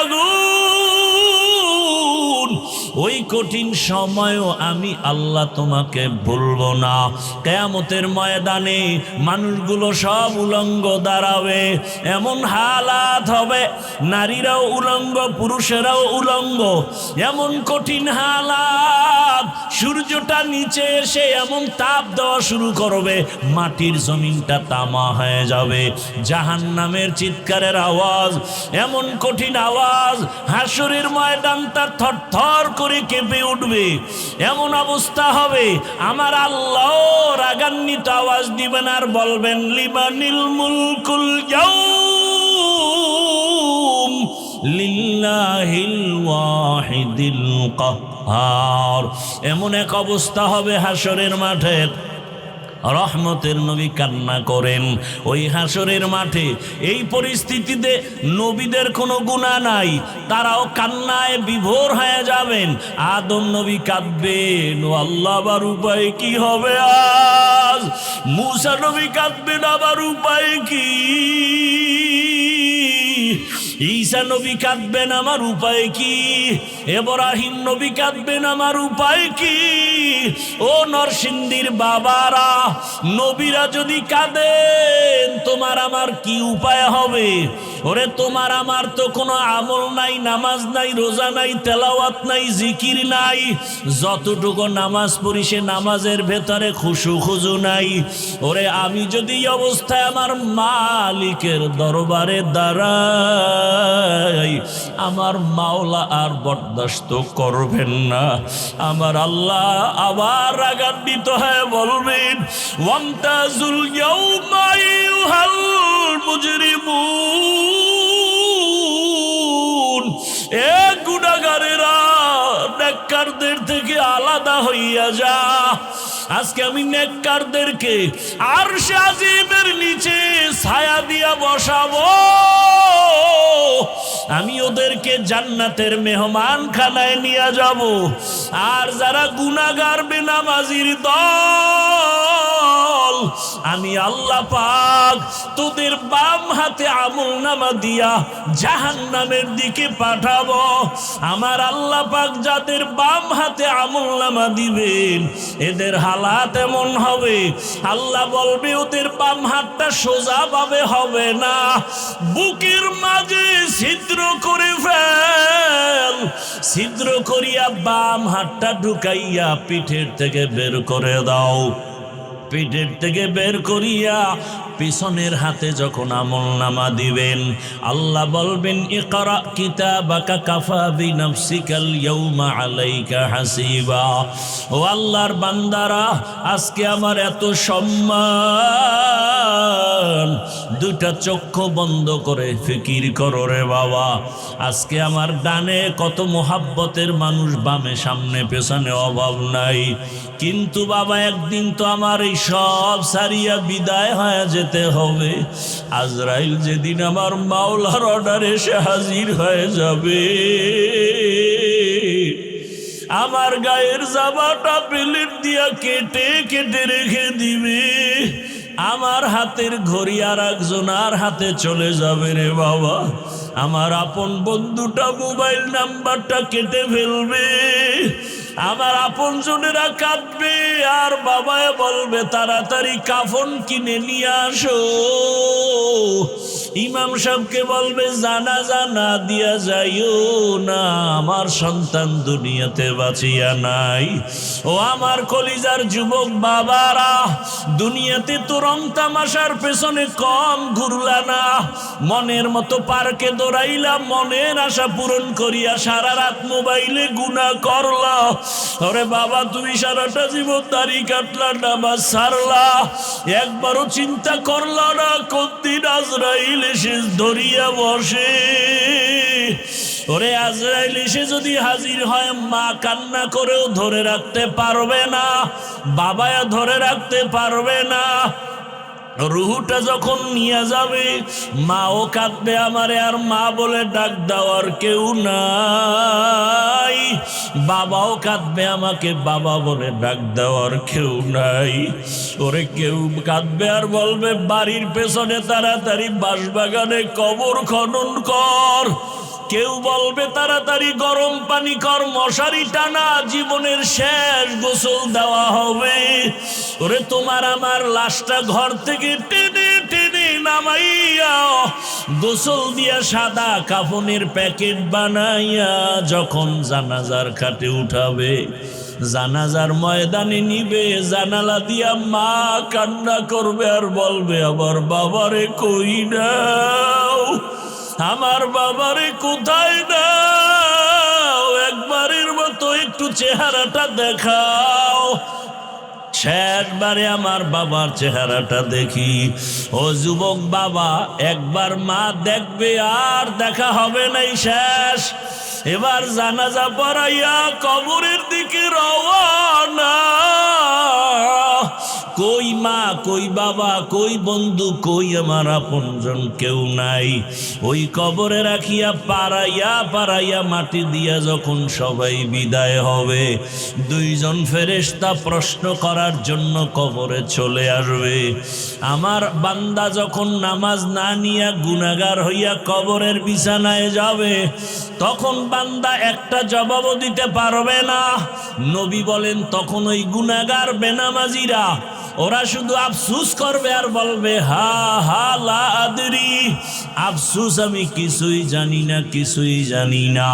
আগুন, ওই কঠিন সময়ও আমি আল্লাহ তোমাকে ভুলবো না। কিয়ামতের ময়দানে মানুষগুলো সব উলঙ্গ দাঁড়াবে, এমন হালাত হবে, নারীরাও উলঙ্গ, পুরুষেরাও উলঙ্গ, এমন কঠিন হালাত, সূর্যটা নিচে এসে এমন তাপ দেওয়া শুরু করবে, মাটির জমিনটা তামা হয়ে যাবে। জাহান্নামের চিৎকারের আওয়াজ, এমন কঠিন আওয়াজ, হাসরের ময়দানটা থরথর করে কেঁপে উঠবে। এমন অবস্থা হবে, আমার আল্লাহ রাগান্বিত আওয়াজ দিবেন আর বলবেন, লিমানিল মুলকুল ইয়াউম লিল্লাহিল ওয়াহিদিল কাহ্হার। এমন এক অবস্থা হবে হাসরের মাঠে, রহমতের নবী কান্না করেন ওই হাসরের মাঠে। এই পরিস্থিতিতে নবীদের কোনো গুনাহ নাই, তারাও কান্নায় বিভোর হয়ে যাবেন। আদম নবী কাঁদবেন, ও আল্লাহ আবার উপায় কি হবে আজ। মূসা নবী কাঁদবেন, আবার উপায় কি। ঈসা নবী কাঁদবেন, আমার উপায় কি। ইব্রাহিম নবী কাঁদবেন, আমার উপায় কি। ও নরসিংদীর বাবারা, নবীরা যদি কাঁদেন, তোমার আমার কি উপায় হবে। ওরে তোমার আমার তো কোনো আমল নাই, নামাজ নাই, রোজা নাই, তেলাওয়াত নাই, জিকির নাই। যতটুকু নামাজ পড়ি সে নামাজের ভেতরে খুশু খুজু নাই। ওরে আমি যদি এই অবস্থায় আমার মালিকের দরবারে দাঁড়াই, আমার মাওলা আর বরদাস্ত করবেন না। আমার আল্লাহ আবার রাগান্বিত হয়ে বলবেন, ওয়ামতাজুল ইয়াউমা আইয়ুহাল মুজরিমুন, এ গুনাহগারেরা, নেককারদের থেকে আলাদা হইয়া যা। আজকে আমি নেককারদেরকে আরশে আজিমের নিচে ছায়া দিয়া বসাবো। আমি ওদেরকে জান্নাতের মেহমান খানায় নিয়ে যাব। আর যারা গুনাহগার বেনামাজির দল, আমি আল্লাহ পাক তোদের বাম হাতে আমলনামা দিয়া জাহান্নামের দিকে পাঠাবো। আমার আল্লাহ পাক যাদের বাম হাতে আমলনামা দিবেন, এদের হালাত এমন হবে, আল্লাহ বলবে ওদের বাম হাতটা সোজাভাবে হবে না, বুকের মাঝে ছিদ্র করে ফেল। ছিদ্র করিয়া বাম হাতটা ঢুকাইয়া পিঠের থেকে বের করে দাও। পিঠের থেকে বের করিয়া পিছনের হাতে যখন আমলনামা দিবেন, আল্লাহ বলবেন, ইকরা কিতাবাকা কাফা বিনাফসিকাল ইয়াউমা আলাইকা হাসিবা। ও আল্লাহর বান্দারা, আজকে আমার এত সম্মান, দুইটা চক্ষু বন্ধ করে ফিকির করো রে বাবা। আজকে আমার ডানে কত মোহাব্বতের মানুষ, বামে সামনে পেছনে অভাব নাই। কিন্তু বাবা একদিন তো আমার এই সব সারিয়া বিদায় হয়ে যেতে হবে। আজরাইল যেদিন আমার মাওলার অর্ডারে এসে হাজির হয়ে যাবে, আমার গায়ের জামাটা প্লেট দিয়া কেটে কেটে রেখে দিবে। আমার হাতের ঘড়ি আর একজনের হাতে চলে যাবে রে বাবা। আমার আপন বন্ধুটা মোবাইল নাম্বারটা কেটে ফেলবে। আমার আপন জনেরা কাঁদবে, আর বাবায় বলবে তাড়াতাড়ি কাফন কিনে নিয়ে আসো। ইমাম সাহেবকে বলবে জানাজা না দিয়া যাইও না, আমার সন্তান দুনিয়াতে বাঁচিয়া নাই। ও আমার কলিজার যুবক বাবারা, দুনিয়াতে তো রং তামাশার পেছনে কম ঘুরলা না, মনের মতো পার্কে দৌড়াইলা, মনের আশা পূরণ করিয়া সারা রাত মোবাইলে গুনাহ করলা। ওরে বাবা, তুমি সারাটা জীবন দাড়ি কাটলা, নামাজ ছাড়লা, একবারও চিন্তা করলা না কোন দিন আজরাইল এসে ধরিয়া বসে। ওরে আজরাইল এসে যদি হাজির হয়, মা কান্না করেও ধরে রাখতে পারবে না, বাবায়া ধরে রাখতে পারবে না। রুহুটা যখন নিয়ে যাবে, মাও কাঁদবে আমারে, আর মা বলে ডাক দেওয়ার কেউ নাই। বাবাও কাঁদবে আমাকে, বাবা বলে ডাক দেওয়ার কেউ নাই। ওরে কেউ কাঁদবে আর বলবে, বাড়ির পেছনে তাড়াতাড়ি বাঁশবাগানে কবর খনন কর। কেউ বলবে তাড়াতাড়ি গরম পানি কর, মশারি টানা, জীবনের শেষ গোসল দেওয়া হবে। ওরে তোমার আমার লাশটা ঘর থেকে টেনে টেনে নামাইয়া গোসল দিয়া সাদা কাফনের প্যাকেট বানাইয়া যখন জানাজার খাটে উঠাবে, জানাজার ময়দানে নিবে, জানালা দিয়া মা কান্না করবে আর বলবে আমার বাবারে কই নাও, আমার বাবারে কোথায় নাও, একবারের মতো একটু চেহারাটা দেখাও। শেষবারে আমার বাবার চেহারাটা দেখি। ও যুবক বাবা, একবার মা দেখবে আর দেখা হবে নাই, শেষ। এবার জানাজা পড়াইয়া কবরের দিকে রওয়ানা। কই মা, কই বাবা, কই বন্ধু, কই আমার আপনজন, কেউ নাই। ওই কবরে রাখিয়া পাড়াইয়া পাড়াইয়া মাটি দিয়া যখন সবাই বিদায় হবে, দুইজন ফেরেশতা প্রশ্ন করার জন্য কবরে চলে আসবে। আমার বান্দা যখন নামাজ না নিয়া গুনাহগার হইয়া কবরের বিছানায় যাবে, তখন বান্দা একটা জবাবও দিতে পারবে না। নবী বলেন তখন ওই গুনাহগার বেনামাজিরা ওরা শুধু আফসুস করবে আর বলবে হা হা লা আদরি, আফসুস আমি কিছুই জানি না, কিছুই জানি না।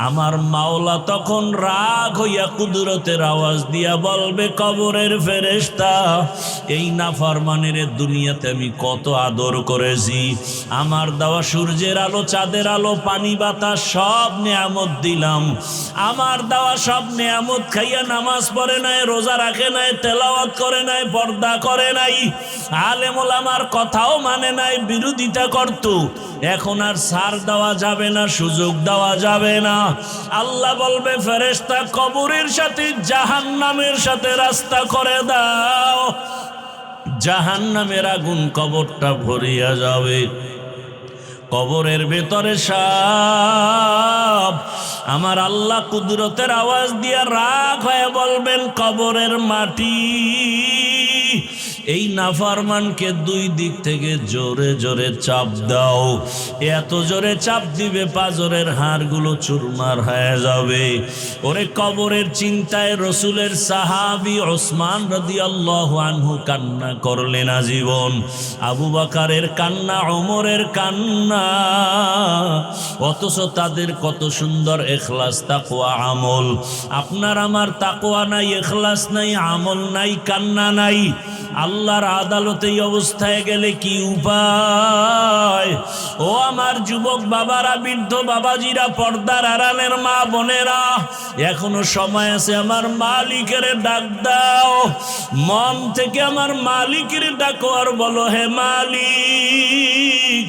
আমার মাওলা তখন রাগ হইয়া কুদরতের আওয়াজ দিয়া বলবে কবরের ফেরেশতা, এই নাফরমানের দুনিয়াতে আমি কত আদর করেছি, আমার দেওয়া সূর্যের আলো, চাঁদের আলো, পানি বাতাস সব নেয়ামত দিলাম, আমার দেওয়া সব নেয়ামত খাইয়া নামাজ পড়ে নাই, রোজা রাখে নাই, তেলাওয়াত করে নাই, পর্দা করে নাই, আলেম ওলামার কথাও মানে নাই, বিরোধিতা করত। এখন আর ছাড় দেওয়া যাবে না, সুযোগ দেওয়া যাবে না। আল্লাহ বলবে ফেরেশতা কবরের সাথে জাহান্নামের সাথে রাস্তা করে দাও, জাহান্নামের আগুন কবরটা ভরিয়া যাবে। কবরের ভেতরে সাপ। আমার আল্লাহ কুদরতের আওয়াজ দিয়া রাগ হয়ে বলবেন কবরের মাটি, এই নাফরমানকে দুই দিক থেকে জোরে জোরে চাপ দাও। এত জোরে চাপ দিবে পাজরের হাড়গুলো চুরমার হয়ে যাবে। ওরে কবরের চিন্তায় রসুলের সাহাবী ওসমান রাদিয়াল্লাহু আনহু কান্না করলেন আজীবন। আবু বকরের কান্না, ওমরের কান্না, অথচ তাদের কত সুন্দর ইখলাস, তাকওয়া, আমল। আপনার আমার তাকওয়া নাই, ইখলাস নাই, আমল নাই, কান্না নাই। আল্লাহর আদালতে এই অবস্থায় গেলে কি উপায়? ও আমার যুবক বাবারা, বৃদ্ধ বাবাজিরা, পর্দার আড়ালের মা বোনেরা, এখনো সময় আছে। আমার মালিকের ডাক দাও, মন থেকে আমার মালিকের ডাকো আর বলো হে মালিক,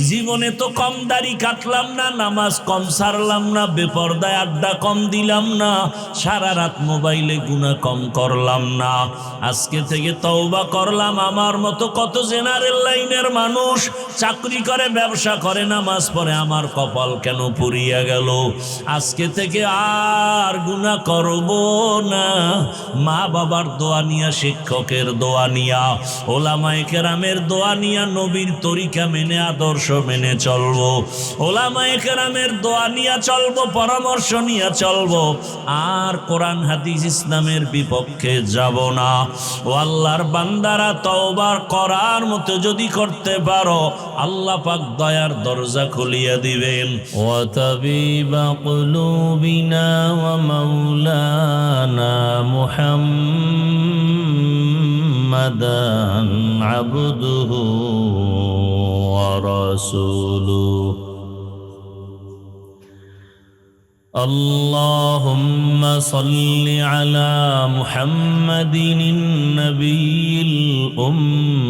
জীবনে তো কম দাড়ি কাটলাম না, নামাজ কম সারলাম না, বেপর্দায় আড্ডা কম দিলাম না, সারা রাত মোবাইলে গুনাহ কম করলাম না। আজকে থেকে তওবা করলাম। আমার মতো কত জেনারেল লাইনের মানুষ চাকরি করে, ব্যবসা করে, নামাজ পড়ে, আমার কপাল কেন পুড়িয়া গেল? আজকে থেকে আর গুনাহ করব না। মা বাবার দোয়া নিয়া, শিক্ষকের দোয়া নিয়া, ওলামায়ে কেরামের দোয়া নিয়া, নবীর তরিকা মেনে, আদর্শ মেনে চলবো। ওলামায়ে কেরামের দোয়া নিয়া চলবো, পরামর্শ নিয়া চলবো। আর কোরআন হাদিস ইসলামের বিপক্ষে যাব না। ও আল্লাহর বান্দারা, তওবা করার মতো যদি করতে পারো, আল্লাহ পাক দয়ার দরজা খুলিয়ে দিবেন। ওয়া তাবিবা কুলুবিনা ওয়া মাওলানা মুহাম্মাদান আবদুহু ওয়া রাসূলুহু। اللهم صل على محمد النبي الأمي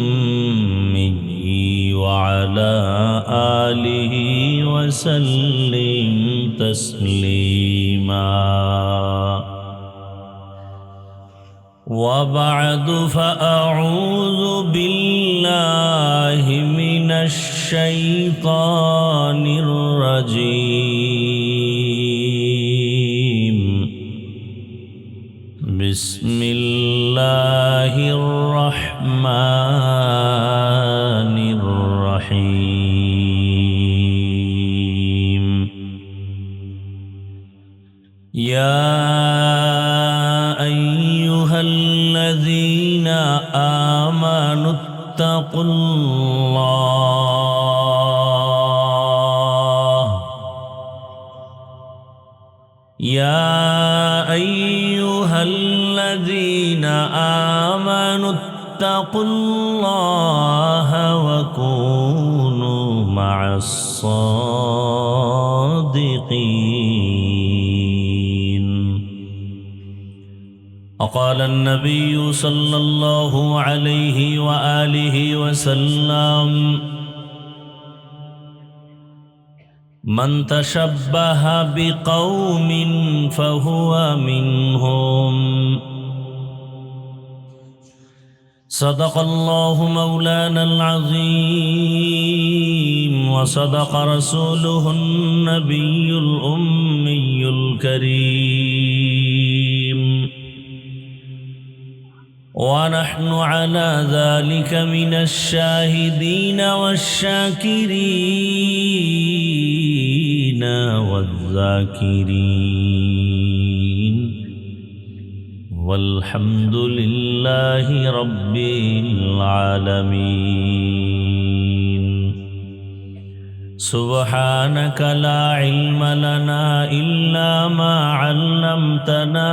وعلى آله وسلم تسليما. وبعد فأعوذ بالله من الشيطان الرجيم. بسم الله الرحمن الرحيم. يا أيها الذين آمنوا اتقوا الله يا أيها الذين آمنوا اتقوا الله وكونوا مع الصادقين وقال النبي صلى الله عليه وآله وسلم من تشبه بقوم فهو منهم صدق الله مولانا العظيم وصدق رسوله النبي الأمي الكريم ونحن على ذلك من الشاهدين والشاكرين والذاكرين والحمد لله رب العالمين سبحانك لا علم لنا إلا ما علمتنا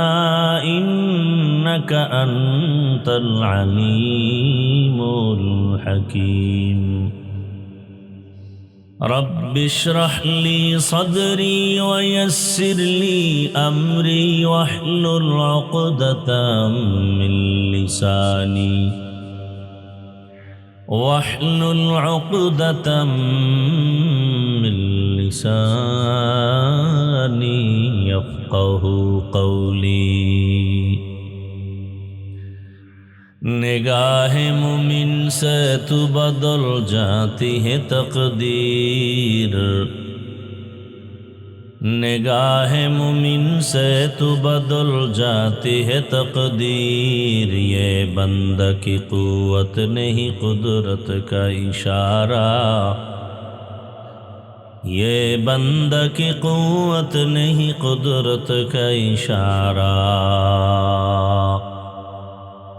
إنك أنت العليم الحكيم رب اشرح لي صدري ويسر لي أمري واحلل عقدة من لساني واحلل عقدة من لساني يفقه قولي निगाह मुमिन से तू बदल जाती है तकदीर निगाह मुमिन से तू बदल जाती है तकदीर ये बंदा की कुव्वत नहीं कुदरत का इशारा ये बंदा की कुव्वत नहीं कुदरत का इशारा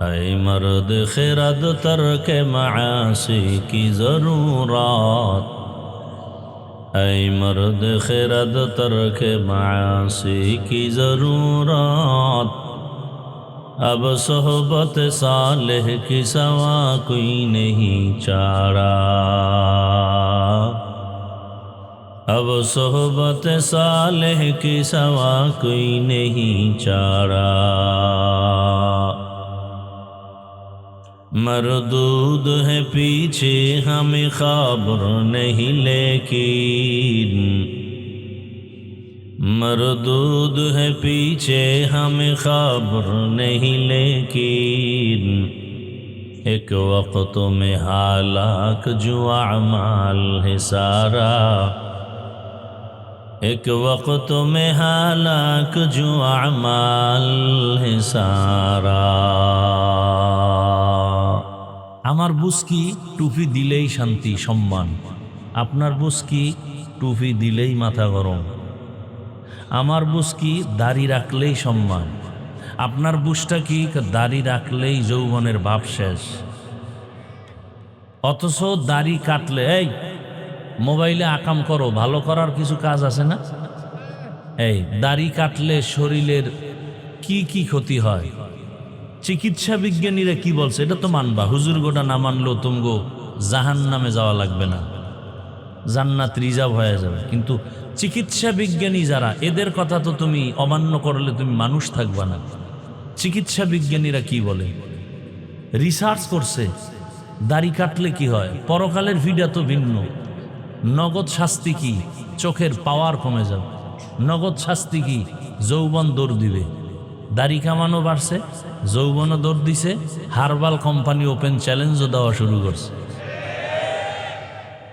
ऐ मर्द खिरद तर्क मासी की ज़रूरत ऐ मर्द खिरद तर्क मासी की ज़रूरत अब सोहबत सालेह की सवा कोई नहीं चारा अब सोहबत सालेह की सवा कोई नहीं चारा मरदूद है पीछे हमें खबर नहीं लेकिन मरदूद है पीछे हमें खबर नहीं लेकिन एक वक्त में हालाक जो अमाल है सारा एक वक्त में हालाक जो अमाल है सारा আমার বুঝ কি টুপি দিলেই শান্তি সম্মান আপনার বুঝ কি টুপি দিলেই মাথা গরম আমার বুঝ কি দাড়ি রাখলেই সম্মান আপনার বুঝটা কি দাড়ি রাখলেই যৌবনের ভাব শেষ অথচ দাড়ি কাটলে এই মোবাইলে আকাম করো ভালো করার কিছু কাজ আছে না এই দাড়ি কাটলে শরীরের কি কি ক্ষতি হয় চিকিৎসা বিজ্ঞানীরা কি বলছে এটা তো মানবা হুজুর গোটা না মানলেও তুমগো জাহান্নামে যাওয়া লাগবে না জান্নাত রিজার্ভ হয়ে যাবে কিন্তু চিকিৎসা বিজ্ঞানী যারা এদের কথা তো তুমি অমান্য করলে তুমি মানুষ থাকবা না চিকিৎসা বিজ্ঞানীরা কি বলে রিসার্চ করছে দাড়ি কাটলে কি হয় পরকালের ভিডা তো ভিন্ন নগদ শাস্তি কি চোখের পাওয়ার কমে যাবে নগদ শাস্তি কি যৌবন দৌড় দিবে দাড়ি কামানো বাড়ছে যৌবনও দৌড় দিছে হারবাল কোম্পানি ওপেন চ্যালেঞ্জও দেওয়া শুরু করছে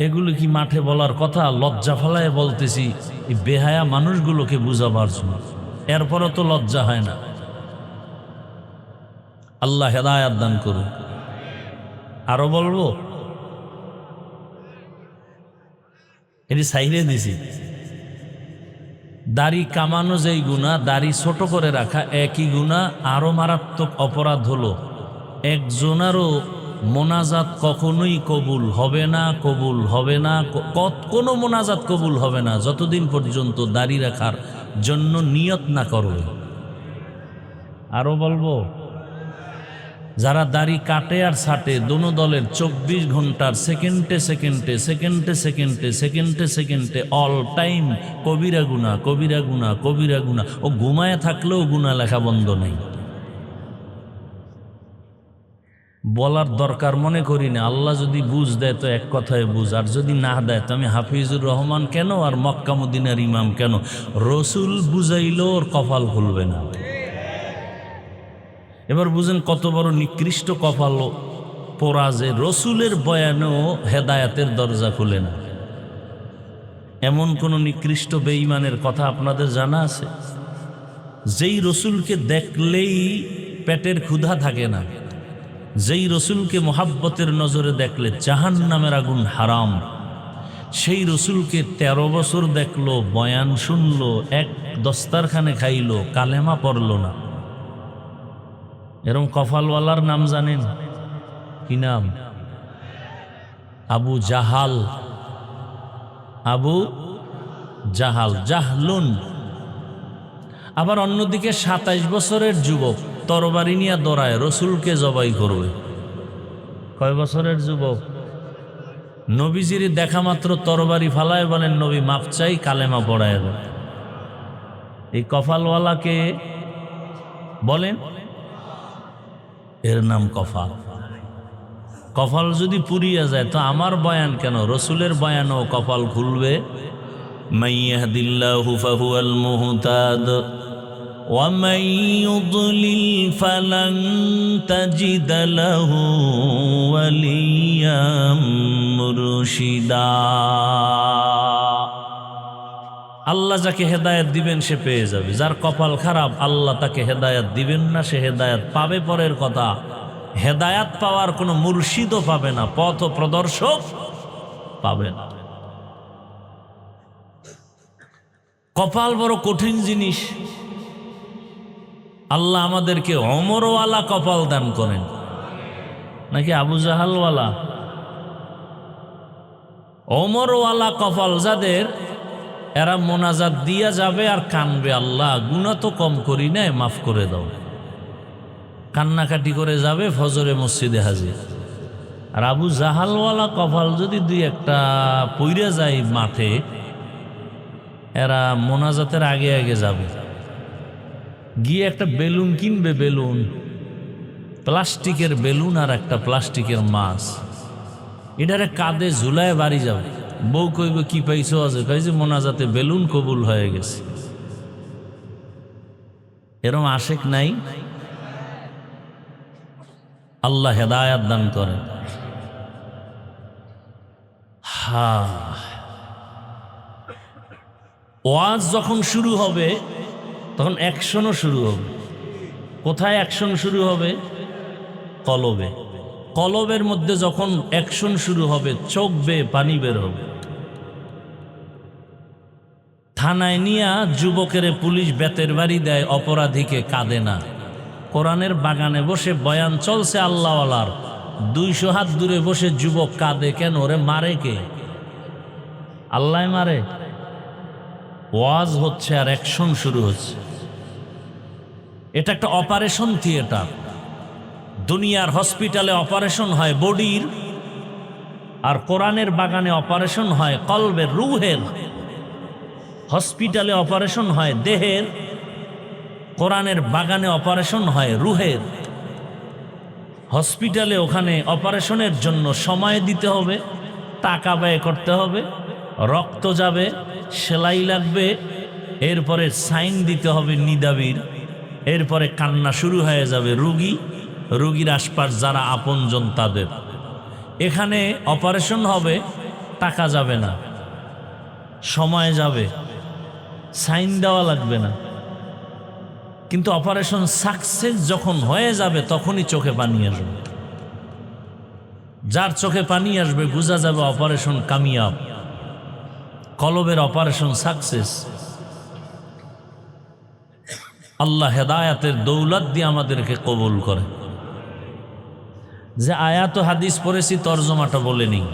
এগুলো কি মাঠে বলার কথা লজ্জা ফেলায় বলতেছি এই বেহায়া মানুষগুলোকে বুঝাবার জন্য এরপরও তো লজ্জা হয় না আল্লাহ হেদায়াত দান করুন আরো বলবো এটি সাইরে দিছি দাড়ি কামানো যেই গুনাহ, দাড়ি ছোট করে রাখা একই গুনাহ। আরো মারাত্মক অপরাধ হলো একজনারও মোনাজাত কখনোই কবুল হবে না, কবুল হবে না, কোনো মোনাজাত কবুল হবে না যতদিন পর্যন্ত দাড়ি রাখার জন্য নিয়ত না করবে। আরো বলবো, যারা দাড়ি কাটে আর ছাটে দোনো দলের 24 ঘন্টার সেকেন্ডে সেকেন্ডে সেকেন্ডে সেকেন্ডে সেকেন্ডে সেকেন্ডে অল টাইম কবিরা গুনাহ, কবিরা গুনাহ, কবিরা গুনাহ। ও ঘুমায় থাকলেও গুনাহ লেখা বন্ধ নেই। বলার দরকার মনে করি না। আল্লাহ যদি বুঝ দেয় তো এক কথায় বুঝ, আর যদি না দেয় তো আমি হাফিজুর রহমান কেন আর মক্কা মদিনার ইমাম কেন? রসুল বুঝাইলো ওর কপাল খুলবে না। এবার বুঝেন কত বড় নিকৃষ্ট কপাল পোড়া যে রসুলের বয়ানেও হেদায়াতের দরজা খুলে না। এমন কোন নিকৃষ্ট বেঈমানের কথা আপনাদের জানা আছে? যেই রসুলকে দেখলেই পেটের ক্ষুধা থাকে না, যেই রসুলকে মোহাব্বতের নজরে দেখলে জাহান্নামের আগুন হারাম, সেই রসুলকে 13 বছর দেখলো, বয়ান শুনলো, এক দস্তারখানে খাইলো, কালেমা পড়লো না। এরকম কপালওয়ালার নাম জানেন কি নাম? আবু জাহাল। আবু জাহাল, জাহলুন। আবার অন্যদিকে 27 বছরের যুবক তরবারি নিয়ে দৌড়ায় রসুলকে জবাই করবে। কয় বছরের যুবক? নবীজির দেখা মাত্র তরবারি ফালায়, বলেন নবী মাপ চাই, কালেমা পড়ায় দেয়। এই কপালওয়ালাকে বলেন, এর নাম কপাল। কপাল যদি পুরিয়া যায় তো আমার বয়ান কেন, রসুলের বয়ানও কপাল খুলবে। মাইয়াহদিল্লাহু ফাহুয়াল মুহতাদ ওয়া মান ইউদ্লিল ফালান তাজিদ লাহু ওয়ালিয়াম মুরশিদা। আল্লাহ যাকে হেদায়েত দিবেন সে পেয়ে যাবে। যার কপাল খারাপ আল্লাহ তাকে হেদায়েত দিবেন না, সে হেদায়েত পাবে পরের কথা, হেদায়েত পাওয়ার কোনো মুর্শিদও পাবে না, পথ প্রদর্শক পাবে না। কপাল বড় কঠিন জিনিস। আল্লাহ আমাদেরকে ওমরওয়ালা কপাল দান করেন, নাকি আবু জাহালওয়ালা? ওমরওয়ালা কপাল যাদের, এরা মোনাজাত দিয়া যাবে আর কানবে, আল্লাহ গুনাহ তো কম করি নাই, মাফ করে দাও। কান্নাকাটি করে যাবে, ফজরে মসজিদে হাজির। আর আবু জাহালওয়ালা কপাল যদি দুই একটা পইরা যায় মাঠে, এরা মোনাজাতের আগে আগে যাবে, গিয়ে একটা বেলুন কিনবে, বেলুন, প্লাস্টিকের বেলুন আর একটা প্লাস্টিকের মাছ, এটারে কাঁধে ঝুলায় বাড়ি যাবে। বউ কইব কি পাইছো? আছে কইছে মোনাজাতে বেলুন কবুল হয়ে গেছে। এরম আশেক নাই? আল্লাহ হেদায়াত দান করেন। ওয়াজ যখন শুরু হবে তখন অ্যাকশনও শুরু হবে। কোথায় অ্যাকশন শুরু হবে? কলবে। কলবের মধ্যে যখন অ্যাকশন শুরু হবে, চোখ বেয়ে পানি বের হবে। থানায় নিয়া যুবকের পুলিশ বেতের বাড়ি দেয়, অপরাধীকে কাঁদে না। কোরআনের বাগানে বসে বয়ান চলছে আল্লাহওয়ালার, 200 হাত দূরে বসে যুবক কাঁদে কেন? ওরে মারে কে? আল্লাহ মারে? ওয়াজ হচ্ছে আর অ্যাকশন শুরু হচ্ছে। এটা একটা অপারেশন থিয়েটার। দুনিয়ার হসপিটালে অপারেশন হয় বডির, আর কোরআনের বাগানে অপারেশন হয় কলবের, রুহের। হসপিটালে অপারেশন হয় দেহের, কোরআনের বাগানে অপারেশন হয় রুহের। হসপিটালে ওখানে অপারেশনের জন্য সময় দিতে হবে, টাকা ব্যয় করতে হবে, রক্ত যাবে, সেলাই লাগবে, এরপরে সাইন দিতে হবে নিদাবির, এরপরে কান্না শুরু হয়ে যাবে রুগীর আশপাশ যারা আপনজন তাদের। এখানে অপারেশন হবে, টাকা যাবে না, সময় যাবে, সাইন দেওয়া লাগবে না, কিন্তু অপারেশন সাকসেস যখন হয়ে যাবে তখনই চোখে পানি আসবে। যার চোখে পানি আসবে বোঝা যাবে অপারেশন কামিয়াব, কলবের অপারেশন সাকসেস। আল্লাহ হেদায়াতের দৌলত দিয়ে আমাদেরকে কবুল করে। যে আয়াত ও হাদিস পড়েছি তরজমাটা বলে নিই।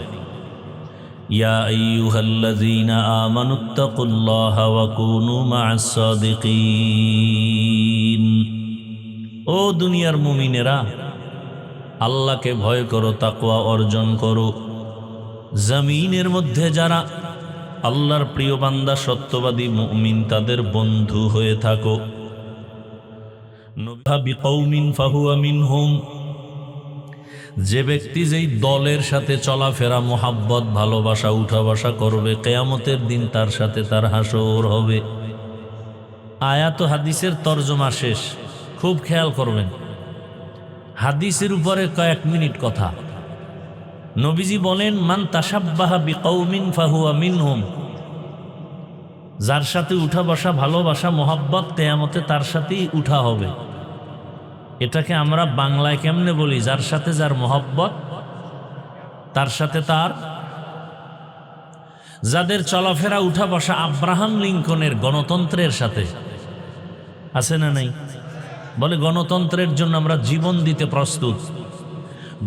ইয়া আইয়ুহাল্লাযীনা আমানুত্তাকুল্লাহা ওয়া কুনু মা'আস সাদিকিন। ও দুনিয়ার মুমিনেরা, আল্লাহকে ভয় করো, তাকওয়া অর্জন করো। জমিনের মধ্যে যারা আল্লাহর প্রিয় বান্দা সত্যবাদী মুমিন তাদের বন্ধু হয়ে থাকো। নবী বিকৌমিন ফাহুয়া মিনহুম। যে ব্যক্তি যেই দলের সাথে চলাফেরা, মোহাব্বত, ভালোবাসা, উঠা বসা করবে, কিয়ামতের দিন তার সাথে তার হাসর হবে। আয়াত ও হাদিসের তরজমা শেষ, খুব খেয়াল করবেন। হাদিসের উপরে কয়েক মিনিট কথা। নবীজি বলেন, মান তাশাব্বাহা বিকৌমিন ফাহুয়া মিনহুম। যার সাথে উঠা বসা, ভালোবাসা, মোহাব্বত, কিয়ামতে তার সাথেই উঠা হবে। এটাকে আমরা বাংলায় কেমনে বলি? যার সাথে যার মোহাব্বত তার সাথে তার। যাদের চলাফেরা, উঠা বসা আব্রাহাম লিঙ্কনের গণতন্ত্রের সাথে আছে না নাই? বলে গণতন্ত্রের জন্য আমরা জীবন দিতে প্রস্তুত,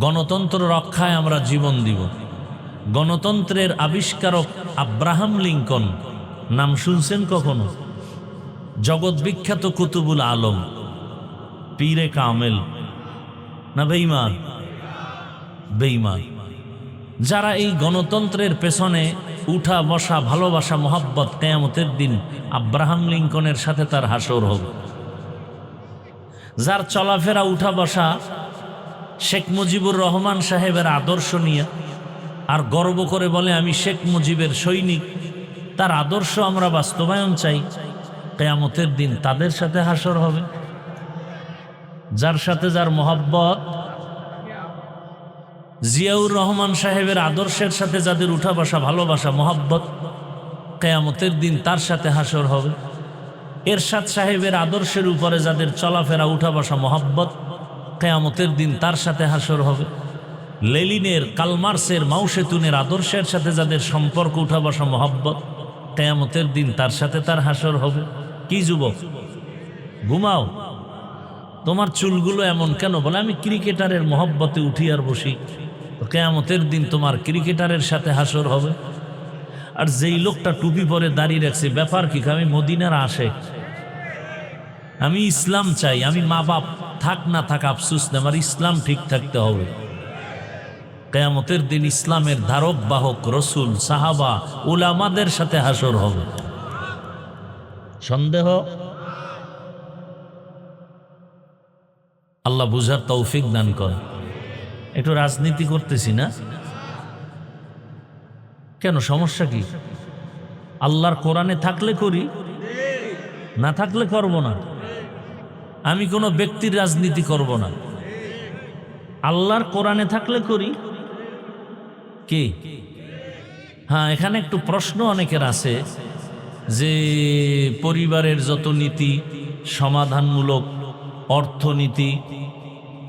গণতন্ত্র রক্ষায় আমরা জীবন দিব। গণতন্ত্রের আবিষ্কারক আব্রাহাম লিঙ্কন, নাম শুনছেন কখনো? জগৎ বিখ্যাত কুতুবুল আলম, পীরে কামেল না বেঈমান? বেঈমান। যারা এই গণতন্ত্রের পেছনে উঠা বসা, ভালোবাসা, মোহাব্বত, কিয়ামতের দিন আব্রাহাম লিঙ্কনের সাথে তার হাসর হবে। যার চলাফেরা, উঠা বসা শেখ মুজিবুর রহমান সাহেবের আদর্শ নিয়ে, আর গর্ব করে বলে আমি শেখ মুজিবের সৈনিক, তার আদর্শ আমরা বাস্তবায়ন চাই, কিয়ামতের দিন তাদের সাথে হাসর হবে। যার সাথে যার মোহাব্বত, জিয়াউর রহমান সাহেবের আদর্শের সাথে যাদের উঠা বসা, ভালোবাসা, মোহাব্বত, কিয়ামতের দিন তার সাথে হাসর হবে। এরশাদ সাহেবের আদর্শের উপরে যাদের চলাফেরা, উঠা বসা, মোহাব্বত, কিয়ামতের দিন তার সাথে হাসর হবে। লেনিনের, কালমার্সের, মাওসেতুনের আদর্শের সাথে যাদের সম্পর্ক, উঠা বসা, মোহাব্বত, কিয়ামতের দিন তার সাথে তার হাসর হবে। কি যুবক, ঘুমাও? তোমার চুলগুলো এমন কেন? বলে আমি ক্রিকেটারের মোহব্বতে উঠি আর বসি। কিয়ামতের দিন তোমার ক্রিকেটারের সাথে হাসর হবে। আর যেই লোকটা টুপি পরে দাঁড়িয়ে রাখছে, ব্যাপার কি? আমি মদিনার আশেক, আমি ইসলাম চাই, আমি মা বাপ থাক না থাক আফসুস না, আমার ইসলাম ঠিক থাকতে হবে। কিয়ামতের দিন ইসলামের ধারক বাহক রসুল, সাহাবা, উলামাদের সাথে হাসর হবে। সন্দেহ? আল্লাহ বুঝার তৌফিক দান করে। একটু রাজনীতি করতেছি না কেন? সমস্যা কি? আল্লাহর কোরআনে থাকলে করি, না থাকলে করব না। আমি কোনো ব্যক্তির রাজনীতি করব না। আল্লাহর কোরআনে থাকলে করি। কি? হ্যাঁ, এখানে একটু প্রশ্ন অনেকের আছে যে পরিবারের যত নীতি, সমাধানমূলক, অর্থনীতি,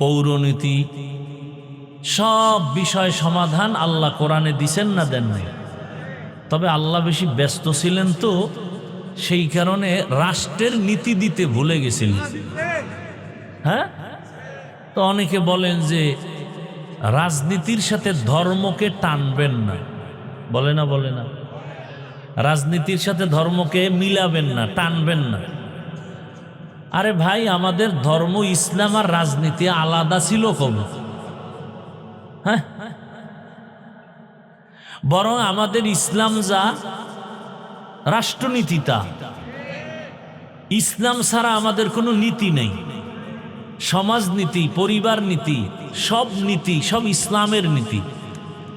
পৌরনীতি, সব বিষয় সমাধান আল্লাহ কোরআনে দিছেন না দেন নাই? তবে আল্লাহ বেশি ব্যস্ত ছিলেন তো, সেই কারণে রাষ্ট্রের নীতি দিতে ভুলে গেছিলেন। হ্যাঁ, তো অনেকে বলেন যে রাজনীতির সাথে ধর্মকে টানবেন না, বলে না? বলে না? রাজনীতির সাথে ধর্মকে মিলাবেন না, টানবেন না। আরে ভাই, আমাদের ধর্ম ইসলাম আর রাজনীতি আলাদা ছিল কবে? হ্যাঁ, বরং আমাদের ইসলাম যা, রাষ্ট্রনীতি তা। ইসলাম ছাড়া আমাদের কোনো নীতি নেই। সমাজনীতি, পরিবার নীতি, সব নীতি, সব ইসলামের নীতি।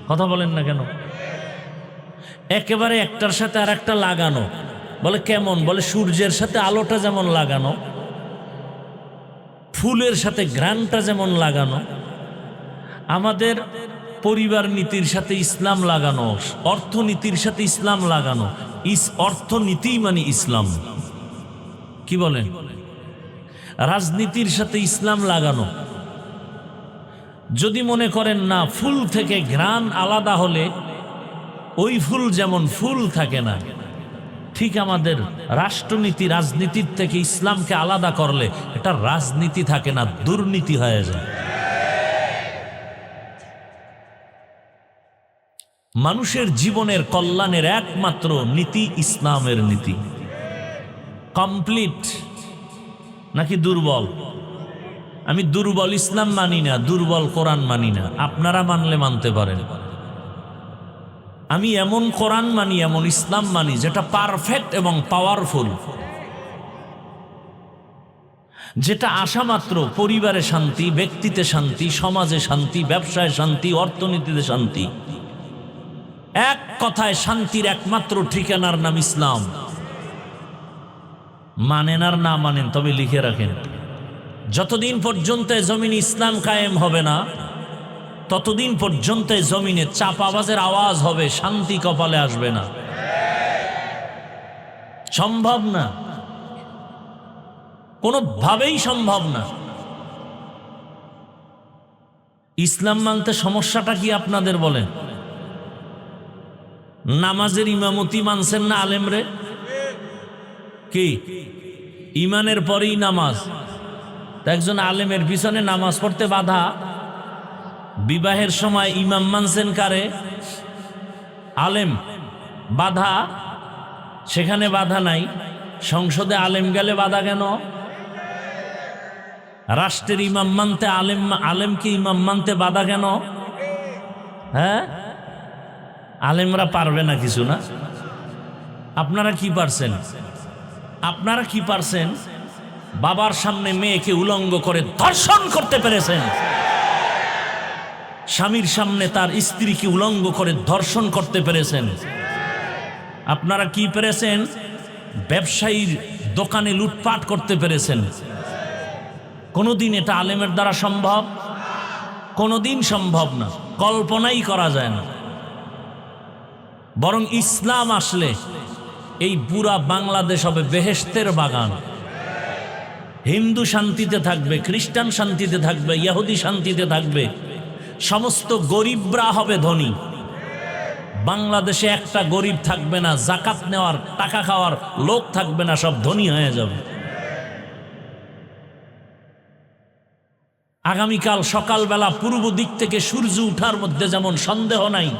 কথা বলেন না কেন? একেবারে একটার সাথে আর একটা লাগানো। বলে কেমন? বলে সূর্যের সাথে আলোটা যেমন লাগানো, ফুলের সাথে ঘ্রাণটা যেমন লাগানো, আমাদের পরিবার নীতির সাথে ইসলাম লাগানো, অর্থনীতির সাথে ইসলাম লাগানো। অর্থনীতি মানে ইসলাম। কি বলেন? রাজনীতির সাথে ইসলাম লাগানো। যদি মনে করেন না ফুল থেকে ঘ্রাণ আলাদা হলে ওই ফুল যেমন ফুল থাকে না, ঠিক আমাদের রাষ্ট্রনীতি রাজনীতির থেকে ইসলামকে আলাদা করলে এটা রাজনীতি থাকে না, দুর্নীতি হয়ে যায়। মানুষের জীবনের কল্যাণের একমাত্র নীতি ইসলামের নীতি। কমপ্লিট নাকি দুর্বল? আমি দুর্বল ইসলাম মানি না, দুর্বল কোরআন মানি না, আপনারা মানলে মানতে পারেন। আমি এমন কোরআন মানি, এমন ইসলাম মানি যেটা পারফেক্ট এবং পাওয়ারফুল, যেটা আসা মাত্র পরিবারে শান্তি, ব্যক্তিতে শান্তি, সমাজে শান্তি, ব্যবসায় শান্তি, অর্থনীতিতে শান্তি। এক কথায় শান্তির একমাত্র ঠিকানার নাম ইসলাম। মানেন আর না মানেন, তবে লিখে রাখেন, যতদিন পর্যন্ত জমিনে ইসলাম কায়েম হবে না ততদিন পর্যন্ত জমিনে চাপাবাজের আওয়াজ হবে, শান্তি কপালে আসবে না। সম্ভব না, কোনোভাবেই সম্ভব না। ইসলাম মানতে সমস্যাটা কি আপনাদের বলেন? নামাজের ইমামতি মানছেন না আলেমরে? কি ইমানের পরেই নামাজ? একজন আলেমের পিছনে নামাজ পড়তে বাধা। বিবাহের সময় ইমাম মানছেন কারে? আলেম। বাধা সেখানে বাধা নাই, সংসদে আলেম গেলে বাধা কেন? রাষ্ট্রের ইমাম মানতে আলেমকে ইমাম মানতে বাধা কেন? হ্যাঁ, আলেমরা পারবে না কিছু না? আপনারা কি পারছেন? আপনারা কি পারছেন? বাবার সামনে মেয়েকে উলঙ্গ করে ধর্ষণ করতে পেরেছেন। স্বামীর সামনে তার স্ত্রীকে উলঙ্গ করে ধর্ষণ করতে পেরেছেন। আপনারা কি পেরেছেন? ব্যবসায়ীর দোকানে লুটপাট করতে পেরেছেন। কোনোদিন এটা আলেমের দ্বারা সম্ভব? কোনোদিন সম্ভব না, কল্পনাই করা যায় না। বরং ইসলাম আসলে এই পুরা বাংলাদেশ হবে বেহেশতের বাগান। হিন্দু শান্তিতে থাকবে, খ্রিস্টান শান্তিতে থাকবে, ইহুদি শান্তিতে থাকবে, সমস্ত গরিবরা হবে ধনী। বাংলাদেশে একটা গরিব থাকবে না, জাকাত নেওয়ার টাকা খাওয়ার লোক থাকবে না, সব ধনী হয়ে যাবে। আগামীকাল সকালবেলা পূর্ব দিক থেকে সূর্য উঠার মধ্যে যেমন সন্দেহ নাই,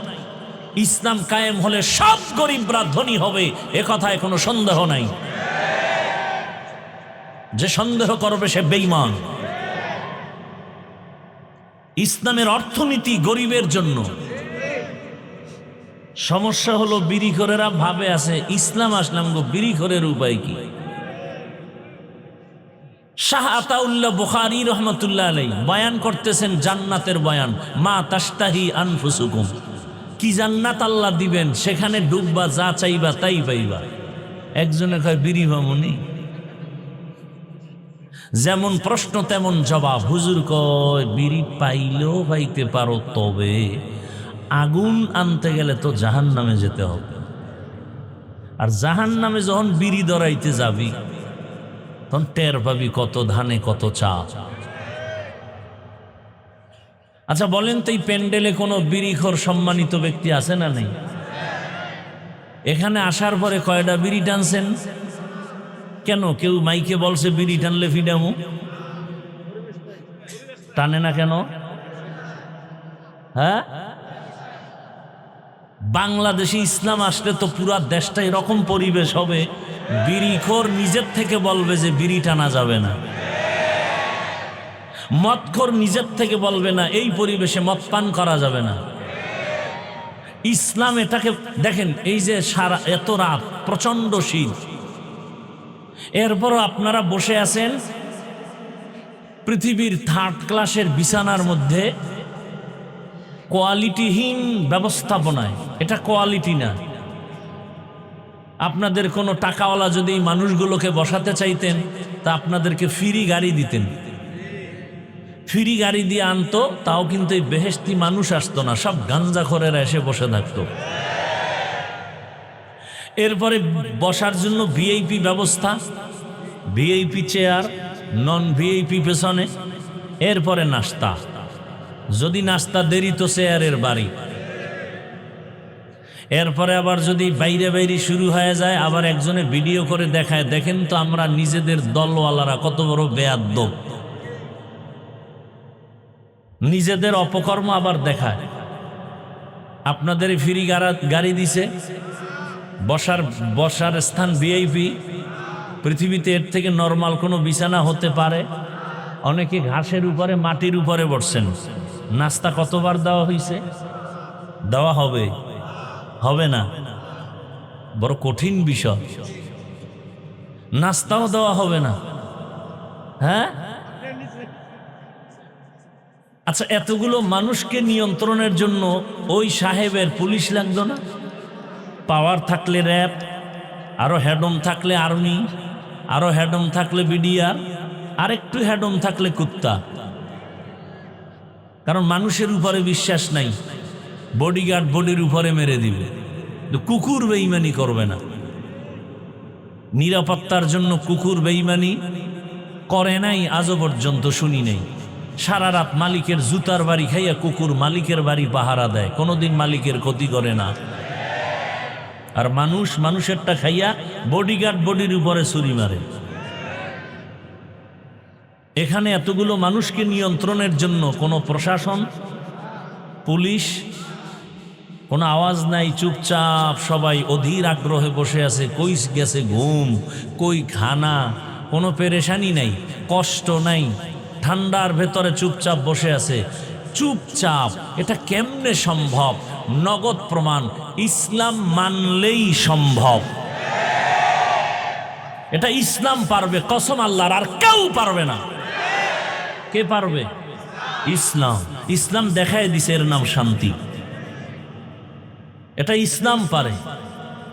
ইসলাম কায়েম হলে সব গরিবরা ধনী হবে, এ কথায় কোনো সন্দেহ নাই। যে সন্দেহ করবে সে বেঈমান। ইসলামের অর্থনীতি গরিবের জন্য। সমস্যা হলো বিড়িখোরেরা ভাবে আছে ইসলাম আসলাম গো, বিড়িখোরের উপায় কি? শাহ আতাউল্লাহ বুখারী রহমাতুল্লাহ আলাইহি বয়ান করতেছেন জান্নাতের বয়ান, মা তাশতাহি আনফুসুকুম। কি জান্নাত আল্লাহ দিবেন, সেখানে ডুববা, যা চাইবা তাই পাইবা। একজনে কয় বিড়ি ভামুনি। যেমন প্রশ্ন তেমন জবাব। হুজুর কয় বিড়ি পাইলেও পাইতে পারো, তবে আগুন আনতে গেলে তো জাহান্নামে যেতে হবে। আর জাহান্নামে যখন বিড়ি ধরাইতে যাবি তখন টের পাবি কত ধানে কত চা। আচ্ছা বলেন তো, এই প্যান্ডেলে কোনো বিড়িখোর সম্মানিত ব্যক্তি আছে না নেই? এখানে আসার পরে কয়টা বিড়ি টানছেন? কেন কেউ মাইকে বলছে বিড়ি টানলে ফিডামু? টানে না কেন? হ্যাঁ, বাংলাদেশে ইসলাম আসলে তো পুরা দেশটা এরকম পরিবেশ হবে, বিড়িখোর নিজের থেকে বলবে যে বিড়ি টানা যাবে না, মদখোর নিজের থেকে বলবে না এই পরিবেশে মদ পান করা যাবে না। ইসলাম এটাকে দেখেন, এই যে সারা এত রাত প্রচন্ড শীত, এরপরও আপনারা বসে আছেন পৃথিবীর থার্ড ক্লাসের বিছানার মধ্যে, কোয়ালিটিহীন ব্যবস্থাপনায়। এটা কোয়ালিটি না। আপনাদের কোনো টাকাওয়ালা যদি এই মানুষগুলোকে বসাতে চাইতেন তা আপনাদেরকে ফ্রি গাড়ি দিতেন, ফ্রি গাড়ি দিয়ে আনতো, তাও কিন্তু এই বেহেশতি মানুষ আসতো না, সব গাঞ্জাখোরেরা এসে বসে থাকতো। এরপরে বসার জন্য ভিআইপি ব্যবস্থা, ভিআইপি চেয়ার, নন ভিআইপি পেছনে, এরপরে নাস্তা, যদি নাস্তা দেরি তো চেয়ারের বাড়ি। এরপরে আবার যদি বাইরে বাইরে শুরু হয়ে যায়, আবার একজনে ভিডিও করে দেখায়, দেখেন তো আমরা নিজেদের দলওয়ালারা কত বড় বেয়াদ্দব, নিজেদের অপকর্ম আবার দেখায়। আপনাদের ফ্রি গাড়ি দিছে, বসার স্থান ভিআইপি, পৃথিবীতে এর থেকে নরমাল কোনো বিছানা হতে পারে? অনেকে ঘাসের উপরে মাটির উপরে বসছেন। নাস্তা কতবার দেওয়া হয়েছে? দেওয়া হবে? হবে না? বড় কঠিন বিষয়। নাস্তাও দেওয়া হবে না? হ্যাঁ, আচ্ছা, এতগুলো মানুষকে নিয়ন্ত্রণের জন্য ওই সাহেবের পুলিশ লাগতো না? পাওয়ার থাকলে র্যাব, আরো হেডম থাকলে আর্মি, আরো হেডম থাকলে বিডিআর, আরেকটু হেডম থাকলে কুত্তা। কারণ মানুষের উপরে বিশ্বাস নাই, বডিগার্ড বডির উপরে মেরে দিবে। কুকুর বেঈমানি করবে না, নিরাপত্তার জন্য কুকুর বেঈমানি করে নাই, আজও পর্যন্ত শুনি নেই। সারা রাত মালিকের জুতার বাড়ি খাইয়া কুকুর মালিকের বাড়ি পাহারা দেয়, কোনোদিন মালিকের ক্ষতি করে না। আর মানুষেরটা খাইয়া বডিগার্ড বডির উপরে ছুরি মারে। এখানে এতগুলো মানুষকে নিয়ন্ত্রণের জন্য কোনো প্রশাসন, পুলিশ, কোনো আওয়াজ নাই, চুপচাপ সবাই অধীর আগ্রহে বসে আছে। কই গেছে ঘুম, কই খানা, কোনো পেরেশানি নাই, কষ্ট নাই, ঠান্ডার ভেতরে চুপচাপ বসে আছে, চুপচাপ। এটা কেমনে সম্ভব? নগদ প্রমাণ, ইসলাম মানলেই সম্ভব। এটা ইসলাম পারবে, কসম আল্লাহর, আর কেউ পারবে না। কে পারবে? ইসলাম। ইসলাম দেখায় দিছে, এর নাম শান্তি। এটা ইসলাম পারে।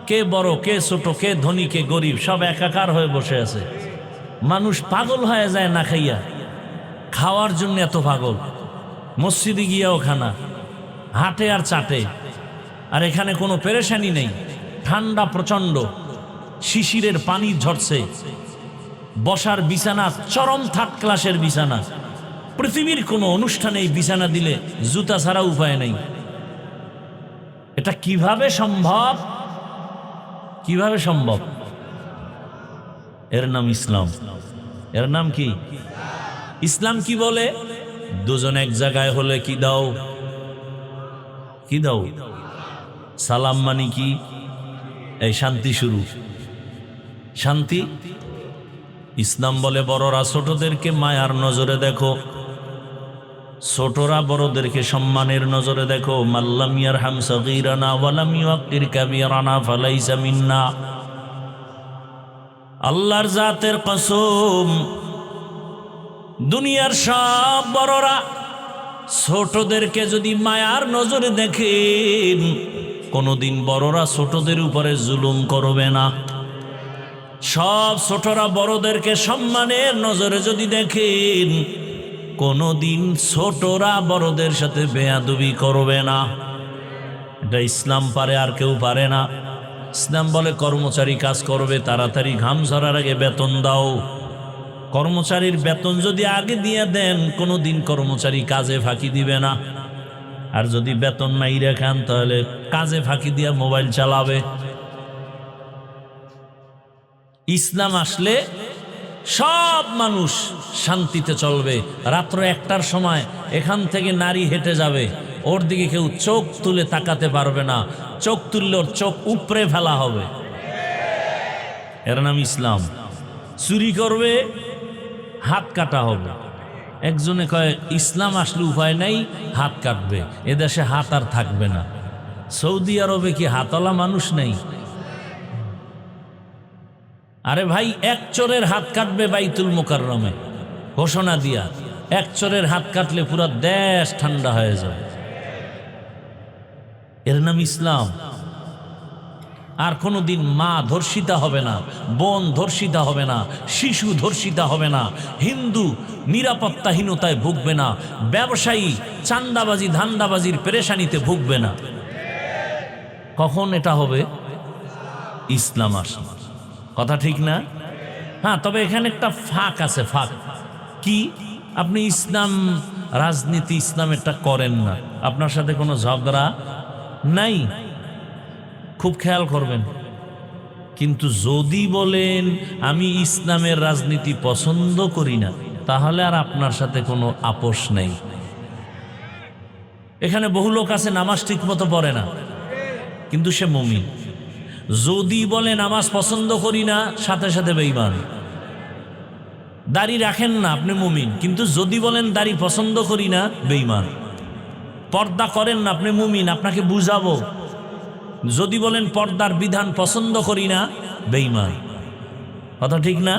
কে বড়, কে ছোট, কে ধনী, কে গরিব, সব একাকার হয়ে বসে আছে। মানুষ পাগল হয়ে যায় না খাইয়া, খাওয়ার জন্য এত পাগল। মসজিদে গিয়াও খানা, হাটে আর চাটে। আর এখানে কোনো পেরেশানি নেই, ঠান্ডা প্রচন্ড, শিশিরের পানি ঝরছে, বসার বিছানা চরম থার্ড ক্লাসের বিছানা। পৃথিবীর কোনো অনুষ্ঠানে এই বিছানা দিলে জুতা ছাড়া উপায় নেই। এটা কিভাবে সম্ভব? কিভাবে সম্ভব? এর নাম ইসলাম। এর নাম কি? ইসলাম কি বলে? দুজন এক জায়গায় হলে কি দাও? কি দাও? সালাম মানে কি? এই শান্তি শুরু, শান্তি। ইসলাম বলে বড়রা ছোটদেরকে মায়ার নজরে দেখো, ছোটরা বড়দেরকে সম্মানের নজরে দেখো। মাল্লাম ইয়ারহাম সগীরানা ওয়ালাম ইউক্কির কাবীরানা ফালাইসা মিন্না। আল্লাহর জাতের কসম, দুনিয়ার সব বড়রা ছোটদেরকে যদি মায়ার নজরে দেখেন, কোনোদিন বড়রা ছোটদের উপরে জুলুম করবে না। সব ছোটরা বড়দেরকে সম্মানের নজরে যদি দেখেন, কোনোদিন ছোটরা বড়দের সাথে বেয়াদবি করবে না। এটা ইসলাম পারে, আর কেউ পারে না। ইসলাম বলে কর্মচারী কাজ করবে, তাড়াতাড়ি ঘাম ঝরার আগে বেতন দাও। কর্মচারীর বেতন যদি আগে দিয়ে দেন, কোনোদিন কর্মচারী কাজে ফাঁকি দিবে না। আর যদি বেতন নাই রেখান, তাহলে কাজে ফাঁকি দিয়ে মোবাইল চালাবে। ইসলাম আসলে সব মানুষ শান্তিতে চলবে। রাত্র 1টার সময় এখান থেকে নারী হেঁটে যাবে, ওর দিকে কেউ চোখ তুলে তাকাতে পারবে না। চোখ তুললে ওর চোখ উপড়ে ফেলা হবে। এর নাম ইসলাম। চুরি করবে, হাত কাটা হবে। একজনে কয় ইসলাম আসলে উপায় নাই, হাত কাটবে। এদেশে হাত আর থাকবে না। সৌদি আরবে কি হাতওয়ালা মানুষ নেই? আরে ভাই, এক চোরের হাত কাটবে বাইতুল মুকাররমে ঘোষণা দিয়া। এক চোরের হাত কাটলে পুরো দেশ ঠান্ডা হয়ে যাবে। এর নাম ইসলাম। আর কোনোদিন মা ধর্ষিতা হবে না, বোন ধর্ষিতা হবে না, শিশু ধর্ষিতা হবে না, হিন্দু নিরাপত্তাহীনতায় ভুগবে না, ব্যবসায়ী চান্দাবাজি ধান্দাবাজির পেরেশানিতে ভুগবে না। কখন এটা হবে? ইসলাম আসে। কথা ঠিক না? হ্যাঁ, তবে এখানে একটা ফাঁক আছে। ফাঁক কি? আপনি ইসলাম রাজনীতি ইসলামেরটা করেন না, আপনার সাথে কোনো ঝগড়া নাই, খুব খেয়াল করবেন। কিন্তু যদি বলেন আমি ইসলামের রাজনীতি পছন্দ করি না, তাহলে আর আপনার সাথে কোনো আপোষ নেই। এখানে বহু লোক আছে নামাজ ঠিক মতো পড়ে না, কিন্তু সে মুমিন। যদি বলে নামাজ পছন্দ করি না, সাথে সাথে বেঈমান। দাড়ি রাখেন না, আপনি মুমিন, কিন্তু যদি বলেন দাড়ি পছন্দ করি না, বেঈমান। পর্দা করেন না, আপনি মুমিন, আপনাকে বুঝাবো। যদি বলেন পর্দার বিধান পছন্দ করি না, বেঈমান। কথা ঠিক না?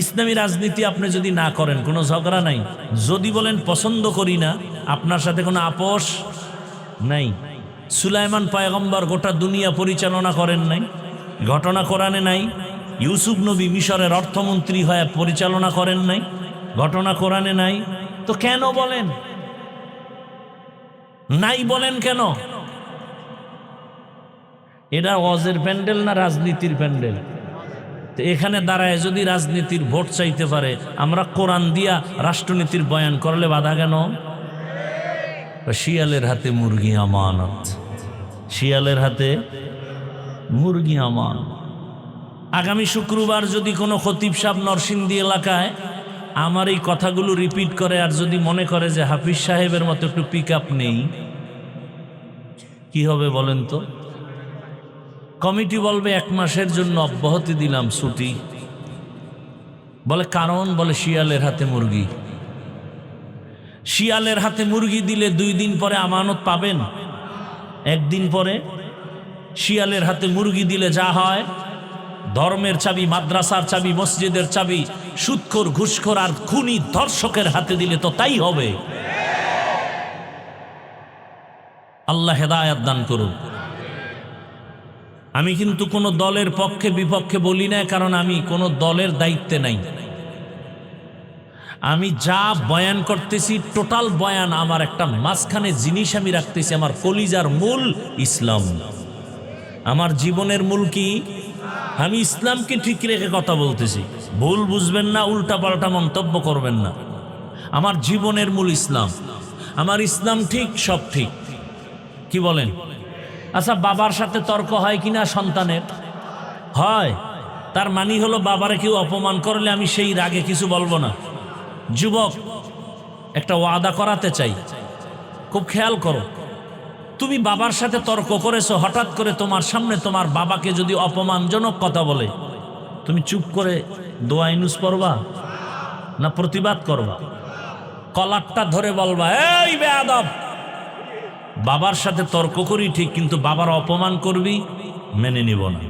ইসলামী রাজনীতি আপনি যদি না করেন, কোনো ঝগড়া নাই। যদি বলেন পছন্দ করি না, আপনার সাথে কোনো আপোষ নাই। সুলাইমান পয়গম্বর গোটা দুনিয়া পরিচালনা করেন নাই, ঘটনা কোরআনে নাই। ইউসুফ নবী মিশরের অর্থমন্ত্রী হয়ে পরিচালনা করেন নাই, ঘটনা কোরআনে নাই। তো কেন বলেন নাই? বলেন কেন? এটা ওয়াজের প্যান্ডেল না রাজনীতির প্যান্ডেল? তো এখানে দাঁড়ায় যদি রাজনীতির ভোট চাইতে পারে, আমরা কোরআন দিয়া রাষ্ট্রনীতির বয়ান করলে বাধা কেন? শিয়ালের হাতে মুরগি আমানত, শিয়ালের হাতে মুরগি আমানত। আগামী শুক্রবার যদি কোনো খতিব সাহেব নরসিংদী এলাকায় আমার এই কথাগুলো রিপিট করে, আর যদি মনে করে যে হাফিজ সাহেবের মতো একটু পিক আপ নেই, কি হবে বলেন তো? কমিটি বলবে 1 মাসের জন্য অব্যাহতি দিলাম, ছুটি। বলে কারণ, বলে শিয়ালের হাতে মুরগি। শিয়ালের হাতে মুরগি দিলে 2 দিন পরে আমানত পাবেন? 1 দিন পরে? শিয়ালের হাতে মুরগি দিলে যা হয়, ধর্মের চাবি, মাদ্রাসার চাবি, মসজিদের চাবি সুদখোর, ঘুষখোর আর খুনি ধর্ষকের হাতে দিলে তো তাই হবে। আল্লাহ হেদায়েত দান করুন। আমি কিন্তু কোনো দলের পক্ষে বিপক্ষে বলি না, কারণ আমি কোনো দলের দায়িত্বে নাই। আমি যা বয়ান করতেছি, টোটাল বয়ান আমার একটা মাঝখানে জিনিস আমি রাখতেছি, আমার কলিজার মূল ইসলাম। আমার জীবনের মূল কি? আমি ইসলামকে ঠিক রেখে কথা বলতেছি। ভুল বুঝবেন না, উল্টা পাল্টা মন্তব্য করবেন না। আমার জীবনের মূল ইসলাম। আমার ইসলাম ঠিক, সব ঠিক। কি বলেন? আচ্ছা, বাবার সাথে তর্ক হয় কিনা সন্তানের? হয়। তার মানে হলো বাবারে কেউ অপমান করলে আমি সেই রাগে কিছু বলবো না। যুবক, একটা ওয়াদা করাতে চাই, খুব খেয়াল করো। তুমি বাবার সাথে তর্ক করেছো, হঠাৎ করে তোমার সামনে তোমার বাবাকে যদি অপমানজনক কথা বলে, তুমি চুপ করে দোয়া ইউনুস পড়বা না প্রতিবাদ করবা? কলারটা ধরে বলবা, এই বেয়াদব! বাবার সাথে তর্ক করি ঠিক, কিন্তু বাবার অপমান করবি, মেনে নিব না।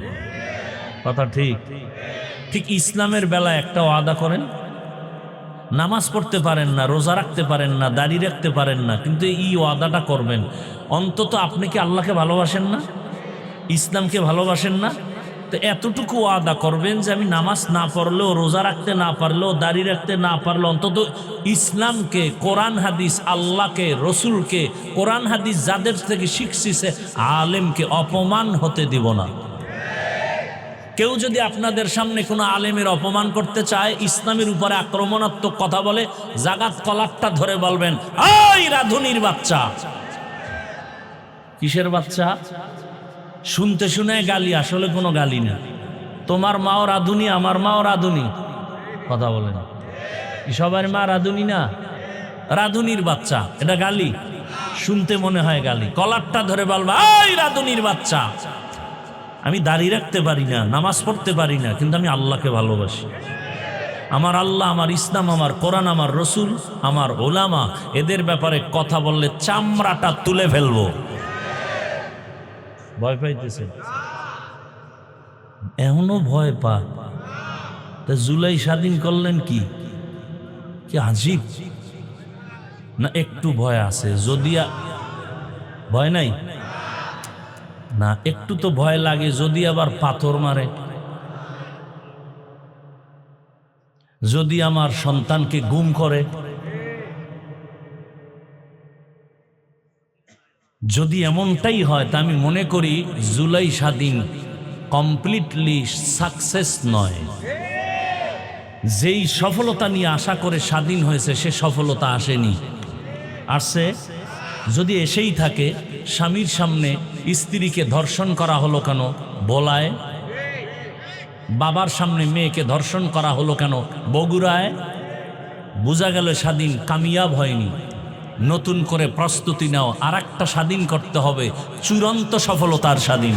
কথা ঠিক? ঠিক ইসলামের বেলায় একটা ওয়াদা করেন। নামাজ পড়তে পারেন না, রোজা রাখতে পারেন না, দাড়ি রাখতে পারেন না, কিন্তু এই ওয়াদাটা করবেন। অন্তত আপনি কি আল্লাহকে ভালোবাসেন না? ইসলামকে ভালোবাসেন না? তো এতটুকু ওয়াদা করবেন যে আমি নামাজ না পড়লেও, রোজা রাখতে না পারলেও, দাড়ি রাখতে না পারলেও, অন্তত ইসলামকে, কোরআন হাদিস, আল্লাহকে, রসুলকে, কোরআন হাদিস যাদের থেকে শিখছি সে আলেমকে অপমান হতে দিব না। কেউ যদি আপনাদের সামনে কোনো আলেমের অপমান করতে চায়, ইসলামের উপরে আক্রমণাত্মক কথা বলে, জাগাত কলারটা ধরে বলবেন, ওই রাধুনির বাচ্চা! কিসের বাচ্চা? শুনতে শুনে গালি, আসলে কোনো গালি না। তোমার মাও রাধুনি, আমার মাও রাধুনি। কথা বলে না, সবার মা রাধুনি না? রাধুনির বাচ্চা, এটা গালি? শুনতে মনে হয় গালি। কলারটা ধরে বলবা, ওই রাধুনির বাচ্চা! আমি দাড়ি রাখতে পারি না, নামাজ পড়তে পারি না, কিন্তু আমি আল্লাহকে ভালোবাসি। আমার আল্লাহ, আমার ইসলাম, আমার কোরআন, আমার রসুল, আমার ওলামা, এদের ব্যাপারে কথা বললে চামড়াটা তুলে ফেলবো। ভয় পাইতেছে? এখনো ভয় পা? তা জুলাই স্বাধীন করলেন কি? কি আজীব না? একটু ভয় আছে? যদি ভয় নাই না, একটু তো ভয় লাগে। যদি আবার পাথর মারে, যদি আমার সন্তানকে গুম করে, যদি এমনটাই হয়, তা আমি মনে করি জুলাই স্বাধীন কমপ্লিটলি সাকসেস নয়। যেই সফলতা নিয়ে আশা করে স্বাধীন হয়েছে, সে সফলতা আসেনি। আসছে যদি এসেই থাকে, স্বামীর সামনে স্ত্রীকে ধর্ষণ করা হলো কেন? ভোলায়। বাবার সামনে মেয়েকে ধর্ষণ করা হলো কেন? বগুড়ায়। বোঝা গেল স্বাধীন কামিয়াব হয়নি। নতুন করে প্রস্তুতি নাও, আর একটা স্বাধীন করতে হবে, চূড়ান্ত সফলতার স্বাধীন।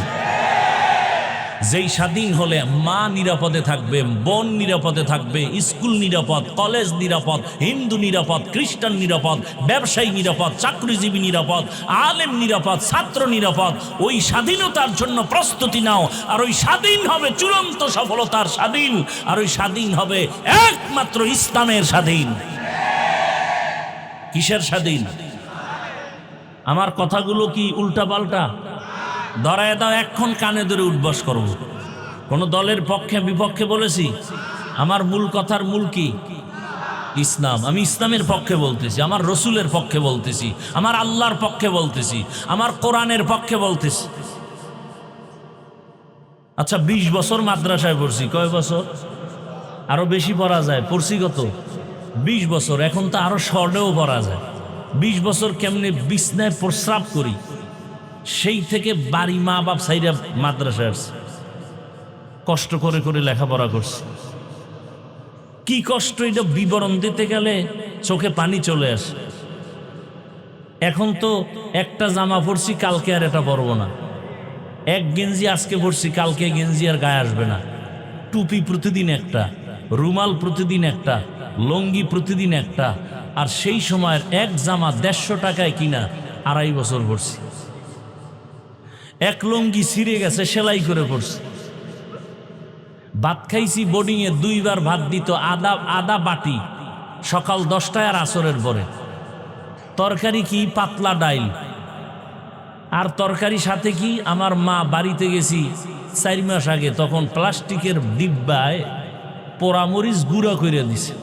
যেই স্বাধীন হলে মা নিরাপদে থাকবে, বোন নিরাপদে থাকবে, স্কুল নিরাপদ, কলেজ নিরাপদ, হিন্দু নিরাপদ, খ্রিস্টান নিরাপদ, ব্যবসায়ী নিরাপদ, চাকরিজীবী নিরাপদ, আলেম নিরাপদ, ছাত্র নিরাপদ। ওই স্বাধীনতার জন্য প্রস্তুতি নাও, আর ওই স্বাধীন হবে চূড়ান্ত সফলতার স্বাধীন, আর ওই স্বাধীন হবে একমাত্র ইসলামের স্বাধীন। কিসের স্বাধীন? আমার কথাগুলো কি উল্টা পাল্টা? ধরায় দাও, এখন কানে ধরে উঠবস করব। কোন দলের পক্ষে বিপক্ষে বলেছি? আমার মূল কথার মূল কি? ইসলাম। আমি ইসলামের পক্ষে বলতেছি, আমার রসুলের পক্ষে বলতেছি, আমার আল্লাহর পক্ষে বলতেছি, আমার কোরআনের পক্ষে বলতেছি। আচ্ছা, 20 বছর মাদ্রাসায় পড়ছি। কয় বছর? আরো বেশি পড়া যায়। পড়ছি কত? 20 বছর। এখন তো আরো শর্টেও পড়া যায়। 20 বছর কেমনে বিছনায় প্রস্রাব করি, সেই থেকে বাড়ি মা বাপ সাইরা মাদ্রাসায় আসছে, কষ্ট করে করে লেখাপড়া করছে। কি কষ্ট, এটা বিবরণ দিতে গেলে চোখে পানি চলে আসে। এখন তো একটা জামা পরছি, কালকে আর এটা পরবো না। এক গেঞ্জি আজকে পরছি, কালকে গেঞ্জি আর গায়ে আসবে না। টুপি প্রতিদিন একটা, রুমাল প্রতিদিন একটা, লঙ্গি প্রতিদিন একটা। আর সেই সময়ের এক জামা 150 টাকায় কিনা 2.5 বছর পরছি। এক লঙ্গি ছিঁড়ে গেছে, সেলাই করে পড়ছি। ভাত খাইছি বোর্ডিংয়ে, 2 বার ভাত দিত, আদা বাটি, সকাল 10টায় আর আসরের পরে। তরকারি কি? পাতলা ডাইল। আর তরকারি সাথে কি? আমার মা বাড়িতে গেছি 4 মাস আগে, তখন প্লাস্টিকের ডিব্বায় পোড়ামরিচ গুঁড়া করে দিছে।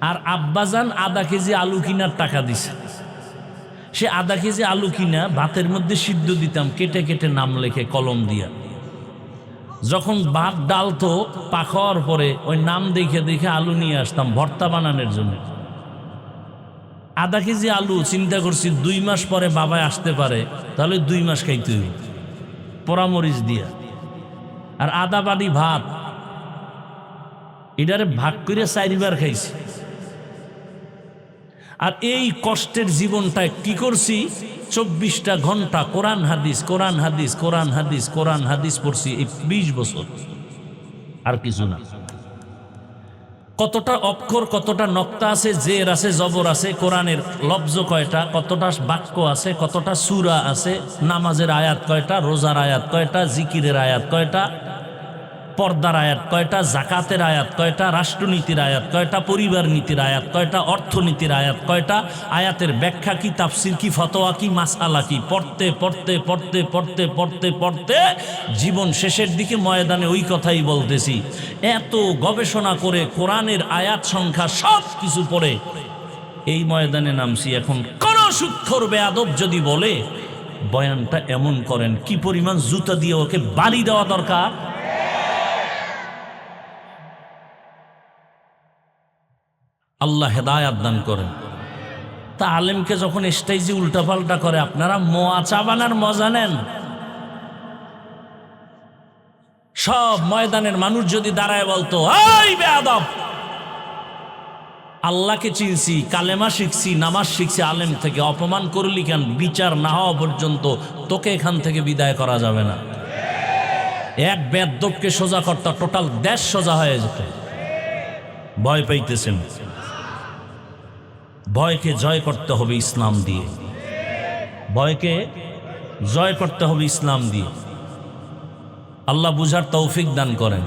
আর আব্বাজান আধা কেজি আলু কিনার টাকা দিছে। সে আধা কেজি আলু কিনা ভাতের মধ্যে সিদ্ধ দিতাম, কেটে কেটে নাম লেখে কলম দিয়া। যখন ভাত ডালতো পাখার পরে ওই নাম দেখে দেখে আলু নিয়ে আসতাম ভর্তা বানানোর জন্য। আধা কেজি আলু, চিন্তা করছি 2 মাস পরে বাবায় আসতে পারে, তাহলে 2 মাস খাইতে হইব পোড়ামরিচ দিয়া। আর আধা বাড়ি ভাত, এটারে ভাগ করে 4 বার খাইছি। আর এই কষ্টের জীবনটায় কি করছি? 24টা ঘন্টা কোরআন হাদিস, কোরআন হাদিস, কোরআন হাদিস, কোরআন হাদিস পড়ছি এই 20 বছর, আর কিছু না। কতটা অক্ষর, কতটা নক্তা আছে, জের আছে, জবর আছে, কোরআনের লফজ কয়টা, কতটা বাক্য আছে, কতটা সূরা আছে, নামাজের আয়াত কয়টা, রোজার আয়াত কয়টা, জিকিরের আয়াত কয়টা, পর্দার আয়াত কয়টা, জাকাতের আয়াত কয়টা, রাষ্ট্রনীতির আয়াত কয়টা, পরিবার নীতির আয়াত কয়টা, অর্থনীতির আয়াত কয়টা, আয়াতের ব্যাখ্যা কি, তাফসির কি, ফতোয়া কি, মাসআলা কি, পড়তে পড়তে পড়তে পড়তে পড়তে পড়তে জীবন শেষের দিকে ময়দানে ওই কথাই বলতেছি। এত গবেষণা করে কোরআনের আয়াত সংখ্যা সব কিছু পড়ে এই ময়দানে নামছি। এখন কোন সুৎখর বেয়াদব যদি বলে বয়ানটা এমন করেন, কি পরিমাণ জুতা দিয়ে ওকে বাড়ি দেওয়া দরকার। আল্লাহ হেদায়াত দান করেন। তা আলেমকে যখন স্টেজে উল্টাপাল্টা করে, আপনারা মোয়া চা বানার মজা নেন। সব ময়দানের মানুষ যদি দাঁড়ায় বলতো, এই বেয়াদব, আল্লাহকে চিনছি, কালেমা শিখছি, নামাজ শিখছি আলেম থেকে, অপমান করলি কেন? বিচার না হওয়া পর্যন্ত তোকে এখান থেকে বিদায় করা যাবে না। এক বেয়াদবকে সোজা করতে টোটাল দেশ সোজা হয়ে যেত। ভয় পাইতেছেন? ভয়কে জয় করতে হবে ইসলাম দিয়ে। ভয়কে জয় করতে হবে ইসলাম দিয়ে। আল্লাহ বুঝার তৌফিক দান করেন।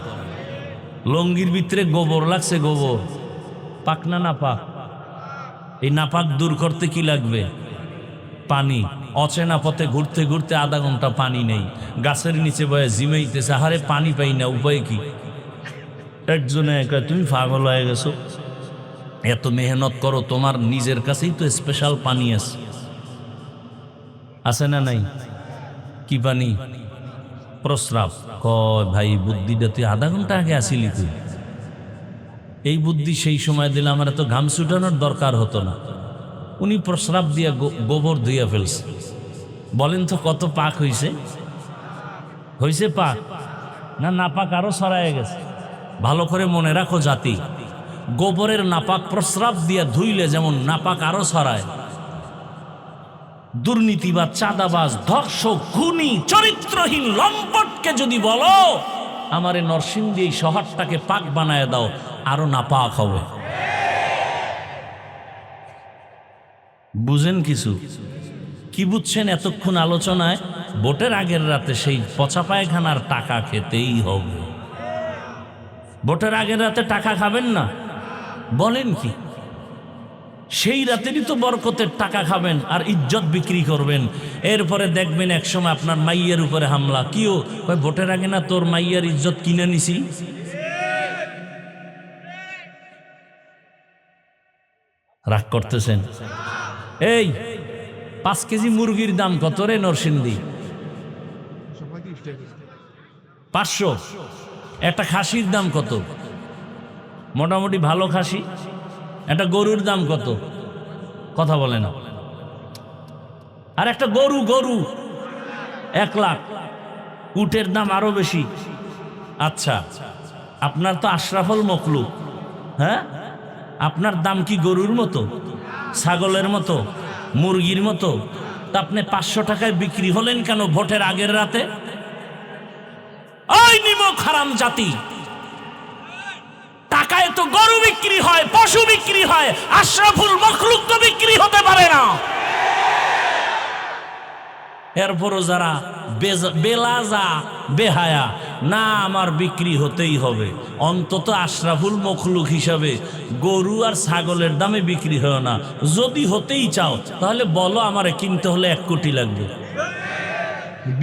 লঙ্গির ভিতরে গোবর লাগছে, গোবর পাক না নাপাক? এই নাপাক দূর করতে কি লাগবে? পানি। অচেনা পথে ঘুরতে ঘুরতে আধা ঘন্টা পানি নেই, গাছের নিচে বয়ে জিমাইতেছে, আহারে পানি পাই না, উপায় কি? একজনে কয়, তুমি পাগল হয়ে গেছো, এত মেহনত করো, তোমার নিজের কাছেই তো স্পেশাল পানি আছে না নাই? কি পানি? প্রস্রাব। কয় ভাই, বুদ্ধিটা তুই আধা ঘন্টা আগে আসিলি, তুই এই বুদ্ধি সেই সময় দিলে আমার এত ঘাম ছুটানোর দরকার হতো না। উনি প্রস্রাব দিয়া গোবর ধুইয়া ফেলছে। বলেন তো কত পাক হইছে? হইছে পাক না নাপাক আরো ছড়ায় গেছে? ভালো করে মনে রাখো জাতি, গোবরের নাপাক প্রস্রাব দিয়া ধুইলে যেমন নাপাক আরো ছড়ায়, দুর্নীতিবাজ, চাঁদাবাজ, ধর্ষক, খুনি, চরিত্রহীন লম্পটকে যদি বলো আমারে নরসিংদী এই শহরটাকে পাক বানায় দাও, আরো নাপাক হবে। বুঝেন কিছু? কি বুঝছেন এতক্ষণ আলোচনায়? ভোটের আগের রাতে সেই পচা পায়খানার টাকা খেতেই হবে। ভোটের আগের রাতে টাকা খাবেন না? বলেন কি? সেই রাতেরই তো বরকতের টাকা খাবেন আর ইজ্জত বিক্রি করবেন। এরপরে দেখবেন একসময় আপনার মাইয়ের উপরে হামলা। কিও কয় ভোটের আগে না তোর মাইয়ার ইজ্জত কিনে নিছি? রাগ করতেছেন? এই 5 কেজি মুরগির দাম কত রে নরসিংদী? 500। একটা খাসির দাম কত? মোটামুটি ভালো খাসি একটা গরুর দাম কত? কথা বলে না। আর একটা গরু 1 লাখ। উটের দাম আরো বেশি। আচ্ছা, আপনার তো আশরাফুল মখলুক, হ্যাঁ? আপনার দাম কি গরুর মতো, ছাগলের মতো, মুরগির মতো? তা আপনি 500 টাকায় বিক্রি হলেন কেন ভোটের আগের রাতে? ওই নিমক হারাম জাতি, টাকায় তো গরু বিক্রি হয়, পশু বিক্রি হয়, আশরাফুল মখলুক তো বিক্রি হতে পারে না। এরপরও যারা বেলাজা বেহায়া, না আমার বিক্রি হতেই হবে, অন্তত আশরাফুল মখলুক হিসাবে গরু আর ছাগলের দামে বিক্রি হয় না। যদি হতেই চাও তাহলে বলো আমারে কিনতে হলে 1 কোটি লাগবে।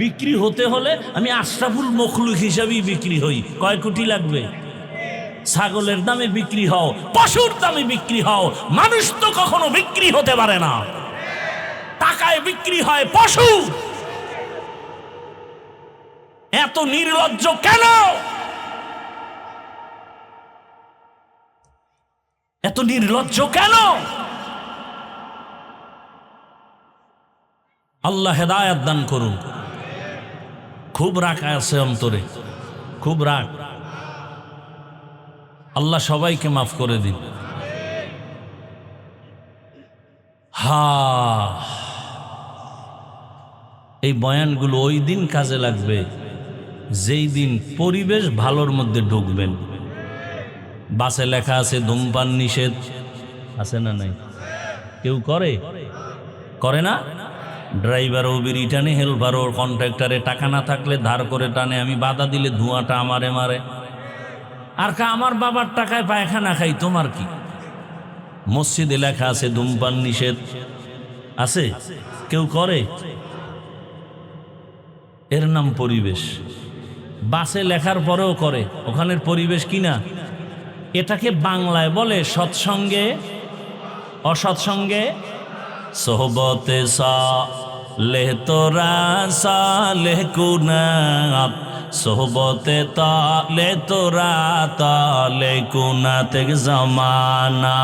বিক্রি হতে হলে আমি আশরাফুল মখলুক হিসাবেই বিক্রি হই। কয় কোটি লাগবে? ছাগলের দামে বিক্রি হও, পশুর দামে বিক্রি হও, মানুষ তো কখনো বিক্রি হতে পারে না। টাকায় বিক্রি হয় পশু। এত নির্লজ্জ কেন? এত নির্লজ্জ কেন? আল্লাহ হেদায়েত দান করুন। খুব রাগ আছে অন্তরে, খুব রাগ। আল্লাহ সবাইকে মাফ করে দিন। এই বয়ানগুলো ওই দিন কাজে লাগবে যেই দিন পরিবেশ ভালোর মধ্যে ঢুকবেন। বাসে লেখা আছে ধূমপান নিষেধ, আছে না নাই? কেউ করে না? ড্রাইভার ও বিড়ি টানে, হেল্পার ও কন্ট্রাক্টরে টাকা না থাকলে ধার করে টানে, আমি বাধা দিলে ধোঁয়াটা আমারে মারে। আর আমার বাবার টাকায় পায়খানা খাই, তোমার কি? মসজিদে লেখা আছে ধূমপান নিষেধ, আছে? কেউ করে? এর নাম পরিবেশ। বাসে লেখার পরেও করে, ওখানের পরিবেশ কিনা? এটাকে বাংলায় বলে সৎসঙ্গে অসৎসঙ্গে সোহবতে সালেহ তোরা সালেহ কুনাত, সোহবতে তালে তোরা তালে কুনাত জামানা,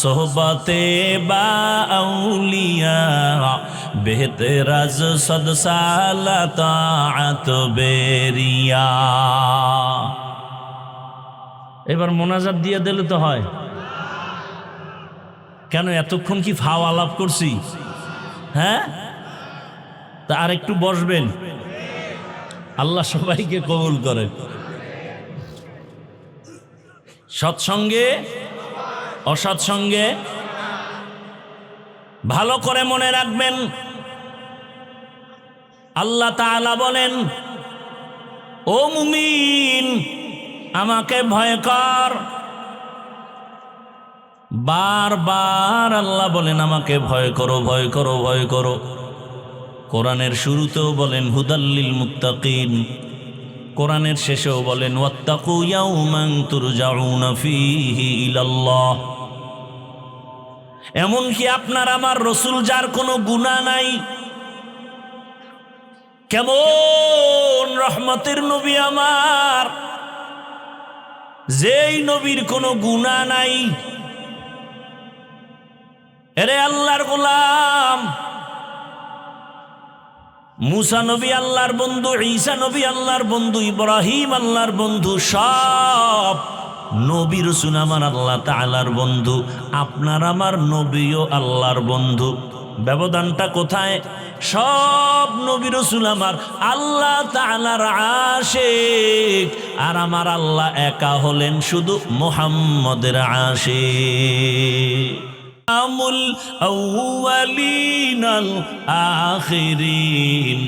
সোহবতে বা আউলিয়া বেহতেরাজ সদ সালা তাআত বেরিয়া। এবার মোনাজাত দিয়ে দিলে তো হয়। কেন এতক্ষণ কি ফাও আলাপ করছি? হ্যাঁ, তা আর একটু বসবেন। আল্লাহ সবাইকে কবুল করেন। সৎসঙ্গে অসৎসঙ্গে ভালো করে মনে রাখবেন। আল্লাহ তাআলা বলেন, ও মুমিন আমাকে ভয় কর। বারবার আল্লাহ বলেন আমাকে ভয় করো, ভয় করো, ভয় করো। কোরআনের শুরুতেও বলেন হুদাল্লিল মুত্তাকিন, কোরআনের শেষেও বলেন ওয়াত্তাকু ইয়াওমান তুরজাউনা ফীহি ইলাল্লাহ। এমনকি আপনার আমার রসুল যার কোনো গুনাহ নাই, কেমন রহমতের নবী আমার, যেই নবীর কোনো গুনাহ নাই, এরে আল্লাহর গোলাম, মুসা নবী আল্লাহর বন্ধু, ঈসা নবী আল্লাহর বন্ধু, ইব্রাহিম আল্লাহর বন্ধু, সব নবী রাসূল আমার আল্লাহ তাআলার বন্ধু। আপনার আমার নবীও আল্লাহর বন্ধু। ব্যবধানটা কোথায়? সব নবী রাসূল আমার আল্লাহ তাআলার আশিক, আর আমার আল্লাহ একা হলেন শুধু মুহাম্মদের আশিক। আমুল আউয়ালিনাল আখিরিন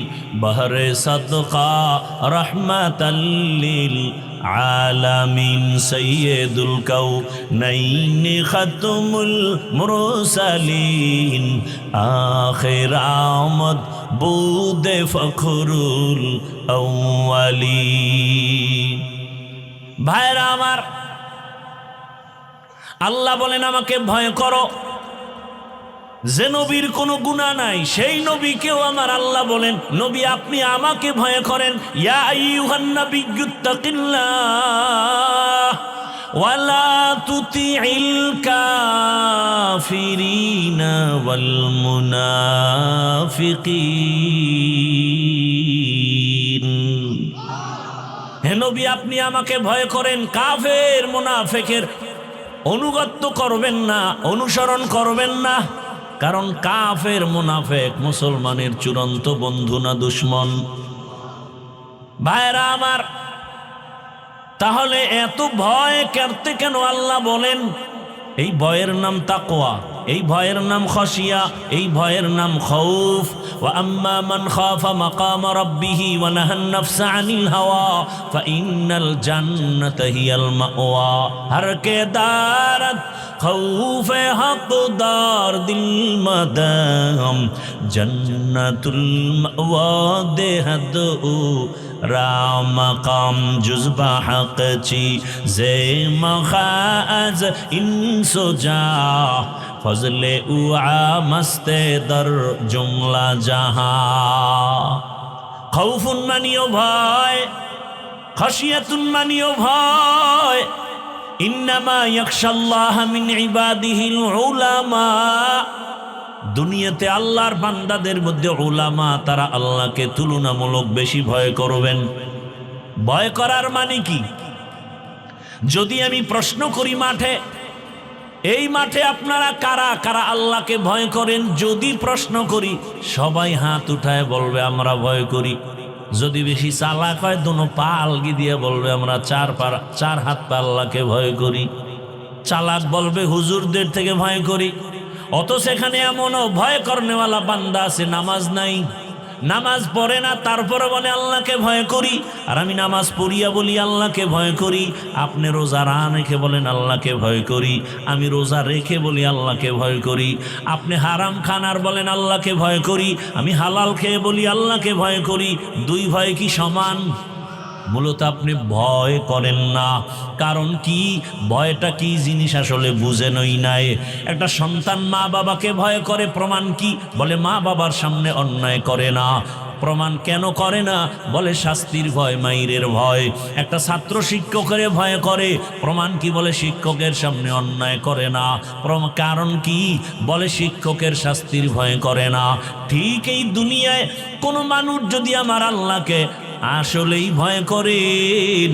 বহরে সাদকা রহমাতাল লিল আলামিন সাইয়্যিদুল কাউনাইন খাতমুল মুরসালিন আখির আমদ বুদে ফখরুল আউয়ালিন। ভাইরা আমার, আল্লাহ বলেন আমাকে ভয় করো। যে নবীর কোনো গুনাহ নাই সেই নবীকেও আমার আল্লাহ বলেন, নবী আপনি আমাকে ভয় করেন। ইয়া আইয়ুহান নাবিয়্যুত্তাকিল্লাহ ওয়ালা তুতিইল কাফিরিনা ওয়াল মুনাফিকিন। হে নবী আপনি আমাকে ভয় করেন, কাফের মুনাফিকের অনুগত্য করবেন না, অনুসরণ করবেন না। কারণ কাফের মুনাফিক মুসলমানের চূড়ান্ত বন্ধু না দুশ্মন। ভাইরা আমার, তাহলে এত ভয় করতে কেন আল্লাহ বলেন? এই ভয়ের নাম তাকওয়া, এই ভয়ের নাম খশিয়া, এই ভয়ের নাম খৌফ। ওয়া আম্মা মান খাফা মাকাম রাব্বিহি ওয়া নাহান নাফসা আনিল হাওয়া ফাইন্নাল জান্নাতা হিয়াল মাওয়া। হর কে দারত খৌফে হকদার দিল মাদাম জান্নাতুল মাওয়া দেহদ রামাকাম জুজবা হক চি জে মখাজ ইনসোজা ফজলে উআ মস্তে দর জুমলা জাহা। খৌফুন মানিও ভয়, খশিয়াতুন মানিও ভয়। ইন্নামা ইয়াখশাল্লাহ মিন ইবাদিহিল উলামা। দুনিয়াতে আল্লাহর বান্দাদের মধ্যে উলামা, তারা আল্লাহকে তুলনামূলক বেশি ভয় করবেন। ভয় করার মানে কি? যদি আমি প্রশ্ন করি মাঠে, এই মাঠে আপনারা কারা কারা আল্লাহকে ভয় করেন? যদি প্রশ্ন করি সবাই হাত উঠায় বলবে আমরা ভয় করি। যদি বেশি চালাক হয় দোনো পা আলগি দিয়ে বলবে আমরা চার হাত পা আল্লাহকে ভয় করি। চালাক বলবে হুজুরদের থেকে ভয় করি। অত সেখানে এমনও ভয় করনেওয়ালা বান্দা আছে নামাজ নাই, নামাজ পড়ে না, তারপরে বলে আল্লাহকে ভয় করি। আর আমি নামাজ পড়িয়া বলি আল্লাহকে ভয় করি। আপনি রোজা রেখে বলেন আল্লাহকে ভয় করি, আমি রোজা রেখে বলি আল্লাহকে ভয় করি। আপনি হারাম খান আর বলেন আল্লাহকে ভয় করি, আমি হালাল খেয়ে বলি আল্লাহকে ভয় করি। দুই ভয় কি সমান? মূলত আপনি ভয় করেন না। কারণ কি? ভয়টা কি জিনিস আসলে বুঝেনই নাই। একটা সন্তান মা বাবাকে ভয় করে, প্রমাণ কি? বলে মা বাবার সামনে অন্যায় করে না। প্রমাণ কেন করে না? বলে শাস্তির ভয়, মাইরের ভয়। একটা ছাত্র শিক্ষকের ভয় করে, প্রমাণ কি? বলে শিক্ষকের সামনে অন্যায় করে না। কারণ কি? বলে শিক্ষকের শাস্তির ভয় করে না। ঠিক এই দুনিয়ায় কোনো মানুষ যদি আমার আল্লাহকে আসলেই ভয় করেন,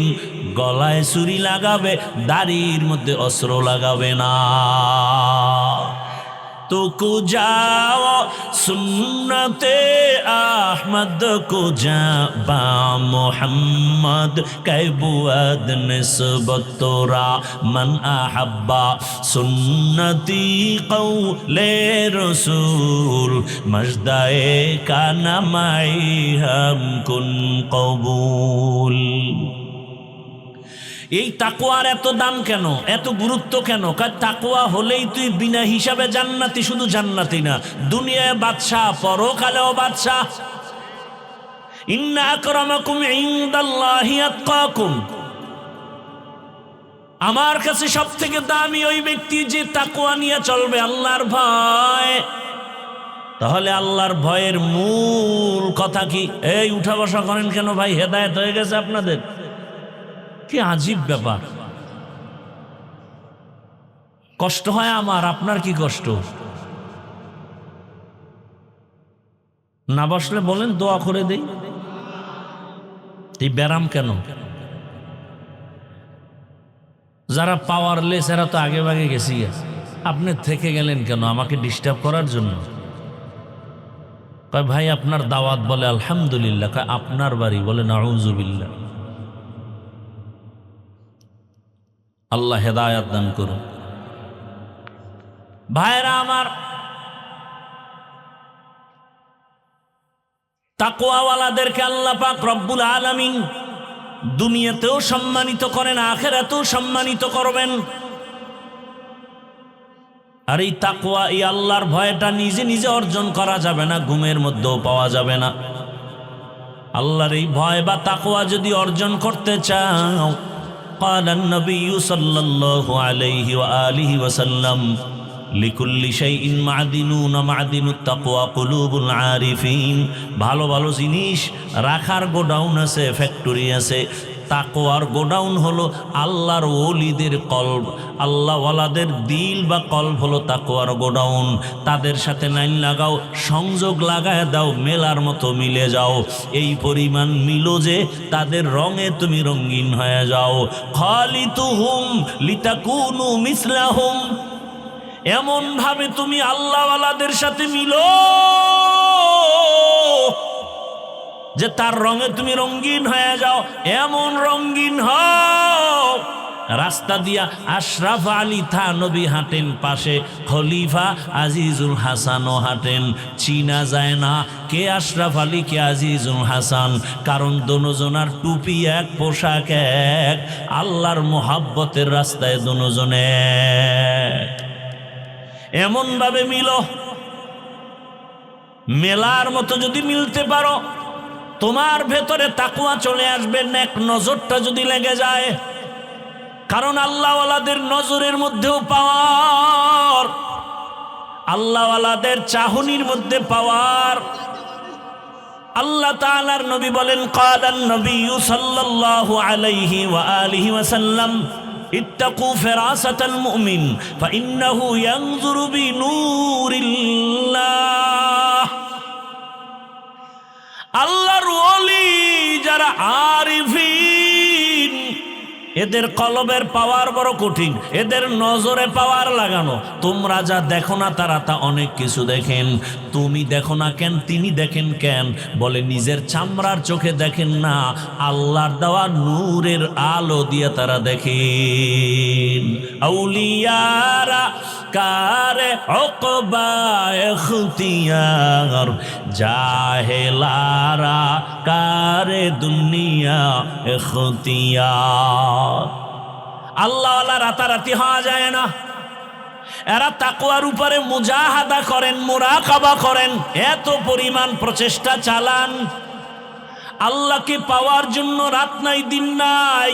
গলায় ছুরি লাগাবে, দাড়ির মধ্যে অস্ত্র লাগাবে না। তো যাও সুন্নতে আহমদ কো যাবা মোহাম্মদ কৈবুয়াদ নিসবত তোরা মন আহাব্বা সুন্নতি কৌলে রসুল মজদায়ে কানামাই হাম কুন কবুল। এই তাকওয়ার এত দাম কেন, এত গুরুত্ব কেন? কারণ তাকওয়া হলেই তুই বিনা হিসাবে জান্নাতি। শুধু জান্নাতি না, দুনিয়ায় বাদশাহ, পরকালেও বাদশাহ। ইন্না আকরামাকুম ইনদাল্লাহি আতকাকুম। আমার কাছে সব থেকে দামি ওই ব্যক্তি যে তাকওয়া নিয়ে চলবে, আল্লাহর ভয়। তাহলে আল্লাহর ভয়ের মূল কথা কি? এই উঠা বসা করেন কেন ভাই? হেদায়েত হয়ে গেছে আপনাদের? কি আজীব ব্যাপার। কষ্ট হয় আমার, আপনার কি কষ্ট? না বসলে বলেন, দোয়া করে দেই। এই ব্যারাম কেন? যারা পাওয়ারলেস এরা তো আগে ভাগে গেছি। আপনি থেকে গেলেন কেন? আমাকে ডিস্টার্ব করার জন্য? কয় ভাই আপনার দাওয়াত, বলে আলহামদুলিল্লাহ। কয় আপনার বাড়ি? বলে নাউজুবিল্লাহ। আল্লাহ হেদায়াত দান করুন। ভাইরা আমার, তাকওয়াওয়ালাদেরকে আল্লাহ পাক রব্বুল আলামিন দুনিয়াতেও সম্মানিত করেন, আখিরাতেও সম্মানিত করবেন। আর এই তাকওয়া, এই আল্লাহর ভয়টা নিজে নিজে অর্জন করা যাবে না, ঘুমের মধ্যেও পাওয়া যাবে না। আল্লাহর এই ভয় বা তাকওয়া যদি অর্জন করতে চাও, قال النبي صلى الله عليه وآله وسلم لكل شيء معدنون معدن التقوى قلوب العارفين। ভালো ভালো জিনিস রাখার গোডাউন আছে, ফ্যাক্টরি আছে। তাকওয়ার গোডাউন হলো আল্লাহর ওলিদের কলব, আল্লাহওয়ালাদের দিল বা কলব হলো তাকওয়ার গোডাউন। তাদের সাথে লাইন লাগাও, সংযোগ লাগায় দাও, মেলার মতো মিলে যাও। এই পরিমাণ মিলো যে তাদের রঙে তুমি রঙিন হয়ে যাও। খালিতুহুম লিতাকুনু মিসলাহুম। এমন ভাবে তুমি আল্লাহওয়ালাদের সাথে মিলো যে তার রঙে তুমি রঙিন হয়ে যাও। এমন রঙিন হও, রাস্তা দিয়া আশরাফ আলী থানবী হাঁটেন, পাশে খলিফা আজিজুল হাসানও হাঁটেন। চিনা যায় না কে আশরাফ আলী কে আজিজুল হাসান, কারণ দোনোজনার টুপি এক, পোশাক এক। আল্লাহর মোহাব্বতের রাস্তায় দোনোজনে এমন ভাবে মিলো, মেলার মতো যদি মিলতে পারো, তোমার ভেতরে তাকওয়া চলে আসবে। নেক নজরটা যদি লেগে যায়, কারণ আল্লাহওয়ালাদের নজরের মধ্যেও পাওয়ার, আল্লাহওয়ালাদের চাহনির মধ্যে পাওয়ার। আল্লাহ তাআলার নবী বলেন, ক্বালান নবী সাল্লাল্লাহু আলাইহি ওয়া আলিহি ওয়াসাল্লাম, ইত্তাকু ফিরাসাতাল মুমিন ফাইন্নাহু ইয়ানজুরু বিনূরিল্লাহ। আল্লাহর ওলি যারা আরিফিন, এদের কলবের পাওয়ার বড় কঠিন, এদের নজরে পাওয়ার লাগানো। তোমরা যা দেখো না তারা তা অনেক কিছু দেখেন। তুমি দেখো না কেন? তিনি দেখেন কেন? বলে নিজের চামড়ার চোখে দেখেন না, আল্লাহর দেওয়া নূরের আলো দিয়ে তারা দেখেন। আউলিয়ারা কারে উকবা ইখতিয়ার, জাহেলারা কারে দুনিয়া ইখতিয়ার। আল্লাহওয়ালা রাতারাতি হওয়া যায় না। এরা তাকওয়ার উপরে মুজাহাদা করেন, মুরাকাবা করেন, এত পরিমাণ প্রচেষ্টা চালান। আল্লাহকে পাওয়ার জন্য রাত নাই, দিন নাই,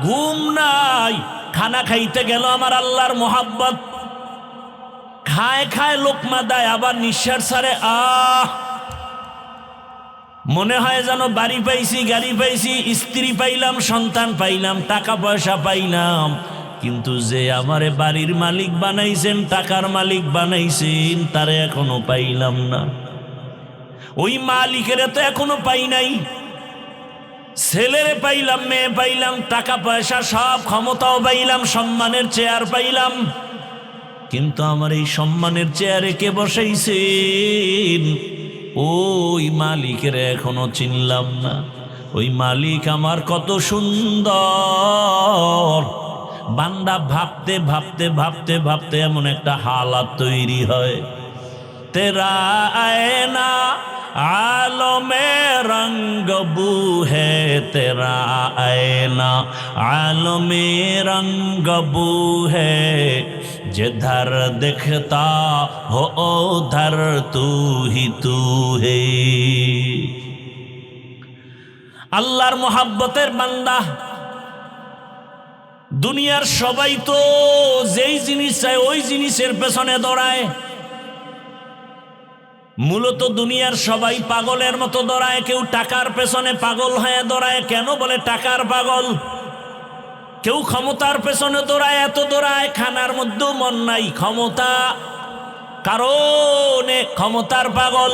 ঘুম নাই। খানা খাইতে গেল আমার আল্লাহর মোহাব্বত, খায় খায় লোকমা দেয়, আবার নিঃশ্বাস ছাড়ে, মনে হয় যেন বাড়ি পাইছি, গাড়ি পাইছি, স্ত্রী পাইলাম, সন্তান পাইলাম, টাকা পয়সা পাইলাম। কিন্তু যে আমারে বাড়ির মালিক বানাইছেন, টাকার মালিক বানাইছেন, তারে এখনো পাইলাম না। ওই মালিকের তো এখনো পাই নাই। ছেলেরে পাইলাম, মেয়ে পাইলাম, টাকা পয়সা সব, ক্ষমতাও পাইলাম, সম্মানের চেয়ার পাইলাম, কিন্তু আমার এই সম্মানের চেয়ারে কে বসাইছেন? ওই মালিকের এখনো চিনলাম না। ওই মালিক আমার কত সুন্দর। বান্দা ভাবতে ভাবতে ভাবতে ভাবতে এমন একটা হালাত তৈরি হয়, তেরা আয়না আলমে রঙ্গ বু হে, তেরা আয়না আলমে রঙ্গ বু হে, जिधर दिखता हो उधर तू ही तू है। আল্লাহর মোহাব্বতের বান্দা। দুনিয়ার সবাই তো যেই জিনিস চায় ওই জিনিসের পেছনে দৌড়ায়। মূলত দুনিয়ার সবাই পাগলের মতো দৌড়ায়। কেউ টাকার পেছনে পাগল হয়ে দৌড়ায়। কেন? বলে টাকার পাগল। কেউ ক্ষমতার পেছনে দৌড়ায়, এত দৌড়ায়, খানার মধ্যেও মন নাই। ক্ষমতা কারণে ক্ষমতার পাগল।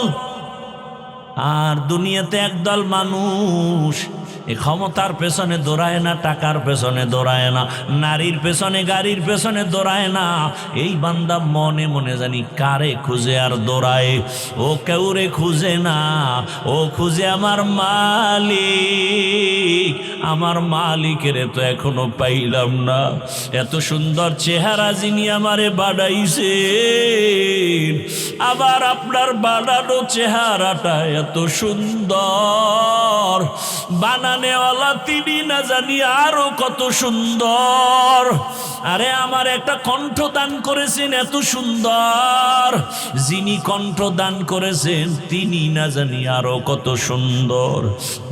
আর দুনিয়াতে একদল মানুষ এই ক্ষমতার পেছনে দৌড়ায় না, টাকার পেছনে দৌড়ায় না, নারীর পেছনে গাড়ির পেছনে দৌড়ায় না। এই বান্দা মনে মনে জানি কারে খুঁজে আর দৌড়ায়। ও কেউরে খুঁজে না, ও খুঁজে আমার মালিক। আমার মালিকের তো এখনো পাইলাম না। এত সুন্দর চেহারা যিনি আমারে বানাইছে, আবার আপনার বানানো চেহারাটা এত সুন্দর, বানানেওয়ালা তিনি না জানি আরো কত সুন্দর। আরে আমার একটা কণ্ঠ দান করেছেন এত সুন্দর, যিনি কণ্ঠ দান করেছেন তিনি না জানি আরো কত সুন্দর।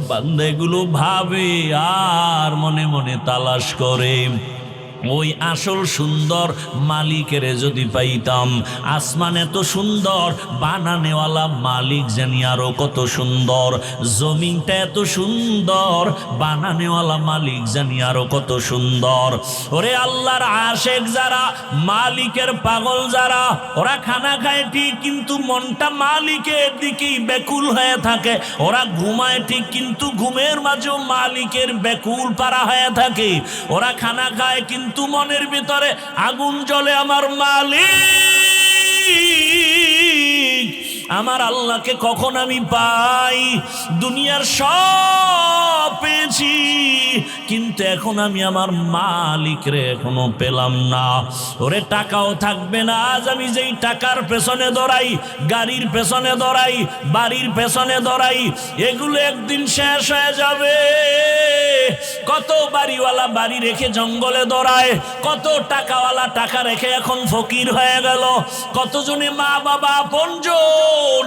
বান্দা এগুলো ভাবে আর মনে মনে তালাশ করে। ওই আসল সুন্দর মালিকের যদি পাইতাম। আসমান এত সুন্দর, বানানেওয়ালা মালিক জানি আরো কত সুন্দর। জমিনটা এত সুন্দর, বানানেওয়ালা মালিক জানি আরো কত সুন্দর। ওরে আল্লাহর আশেক যারা, মালিকের পাগল যারা, ওরা খানা খায় ঠিক কিন্তু মনটা মালিকের দিকেই ব্যাকুল হয়ে থাকে। ওরা ঘুমায় ঠিক কিন্তু ঘুমের মাঝেও মালিকের ব্যাকুল পারা হয়ে থাকে। ওরা খানা খায় কিন্তু মনের ভিতরে আগুন জ্বলে আমার মালিক, আমার আল্লাহকে কখন আমি পাই। দুনিয়ার সব পেয়েছি কিন্তু এখন আমি আমার মালিকরে এখনো পেলাম না। ওরে টাকাও থাকবে না আজ আমি যেই টাকার পেছনে দৌড়াই, গাড়ির পেছনে দৌড়াই, বাড়ির পেছনে দৌড়াই, এগুলো একদিন শেষ হয়ে যাবে। কত বাড়িওয়ালা বাড়ি রেখে জঙ্গলে দৌড়ায়, কত টাকাওয়ালা টাকা রেখে এখন ফকির হয়ে গেল। কতজনে মা বাবা আপনজন,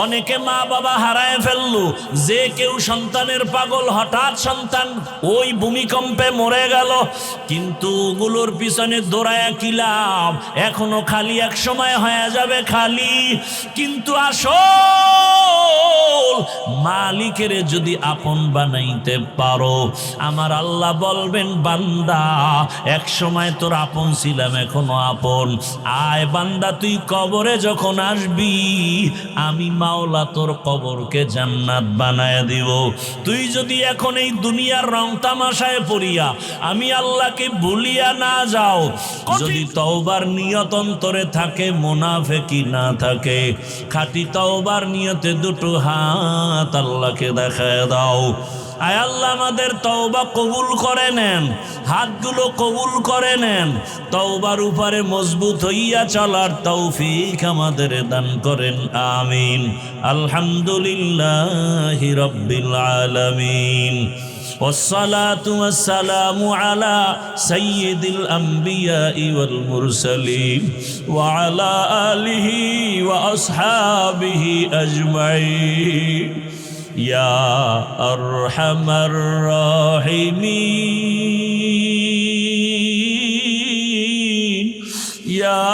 অনেকে মা বাবা হারায় ফেললো। যে কেউ সন্তানের পাগল, হঠাৎ সন্তান ওই ভূমিকম্পে মরে গেল। কিন্তু ওগুলোর পিছনে দৌড়ায় কি লাভ? এখনো খালি, এক সময় হয়ে যাবে খালি। কিন্তু আসল মালিকের যদি আপন বানাইতে পারো, আমার আল্লাহ বলবেন বান্দা এক সময় তোর আপন ছিলাম, এখনো আপন। আয় বান্দা, তুই কবরে যখন আসবি আমি মাওলা তোর কবরকে জান্নাত বানায় দিব। তুই যদি এখন এই দুনিয়ার রং তামাশায় পড়িয়া আমি আল্লাহকে ভুলিয়া না যাও, যদি তওবার নিয়ত অন্তরে থাকে, মুনাফিকি না থাকে, খাঁটি তওবার নিয়তে দুটো হাত আল্লাহকে দেখায় দাও। আয় আল্লাহ আমাদের তওবা কবুল করে নেন, হাতগুলো কবুল করে নেন। তওবার উপরে মজবুত হইয়া চলার তৌফিক আমাদের দান করেন, আমিন। আলহামদুলিল্লাহি রাব্বিল আলামিন। والصلاة والسلام على سيد الأنبياء والمرسلين وعلى آله وأصحابه أجمعين يا أرحم الراحمين يا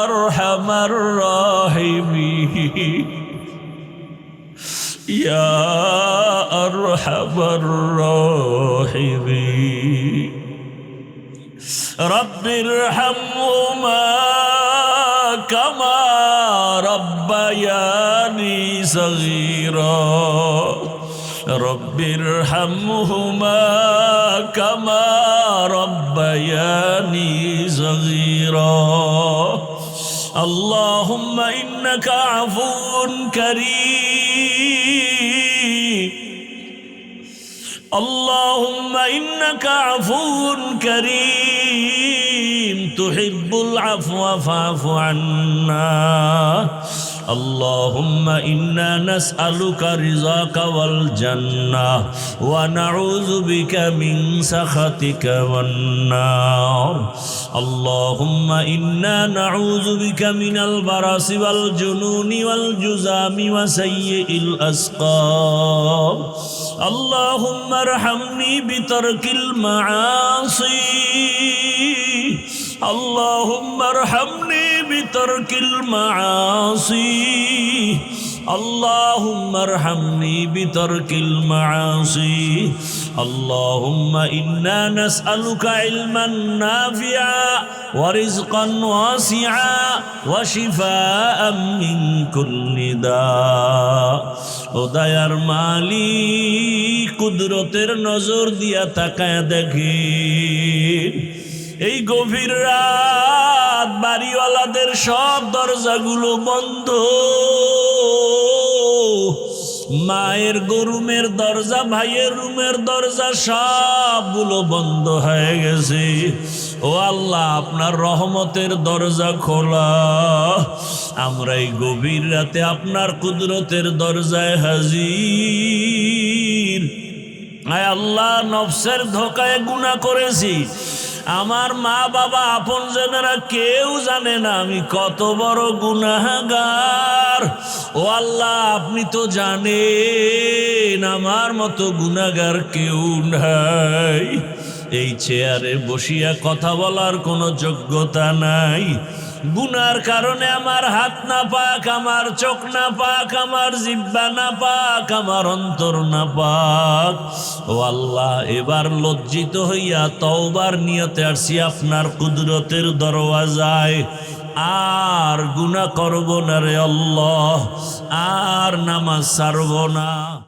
أرحم الراحمين يا أرحم الراحمين رب ارحمهما كما ربياني صغيرا رب ارحمهما كما ربياني صغيرا اللهم إنك عفو كريم اللهم إنك عفو كريم تحب العفو فاعف عنا اللهم إنا نسألك رضاك والجنة ونعوذ بك من سخطك والنار اللهم إنا نعوذ بك من البرص والجنون والجذام وسيء الأسقام اللهم ارحمني بترك المعاصي اللهم ارحمني بترك المعاصي اللهم ارحمني بترك المعاصي اللهم إنا نسألك علما نافعا ورزقا واسعا وشفاء من كل داء ও দয়ার মালিক কুদরতের নজর দিয়া তাকায় দেখেন এই গভীর রাত বাড়িওয়ালাদের সব দরজাগুলো বন্ধ মায়ের রুমের দরজা ভাইয়ের রুমের দরজা সবগুলো বন্ধ হয়ে গেছে ও আল্লাহ আপনার রহমতের দরজা খোলা আমরা এই গভীর রাতে আপনার কুদরতের দরজায় হাজির আয় আল্লাহ নফসের ধোকায় গুনাহ করেছি আমার মা বাবা আপনজনেরা কেউ জানে না আমি কত বড় গুনাহগার ও আল্লাহ আপনি তো জানেন আমার মতো গুনাহগার কেউ নাই এই চেয়ারে বসিয়া কথা বলার কোনো যোগ্যতা নাই গুনার কারণে আমার হাত না পাক আমার চোখ না পাক আমার জিহ্বা না পাক আমার অন্তর না পাক ও আল্লাহ এবার লজ্জিত হইয়া তওবার নিয়তে আসছি আপনার কুদরতের দরওয়াজায় আর গুনাহ করব না রে আল্লাহ আর নামাজ ছাড়ব না।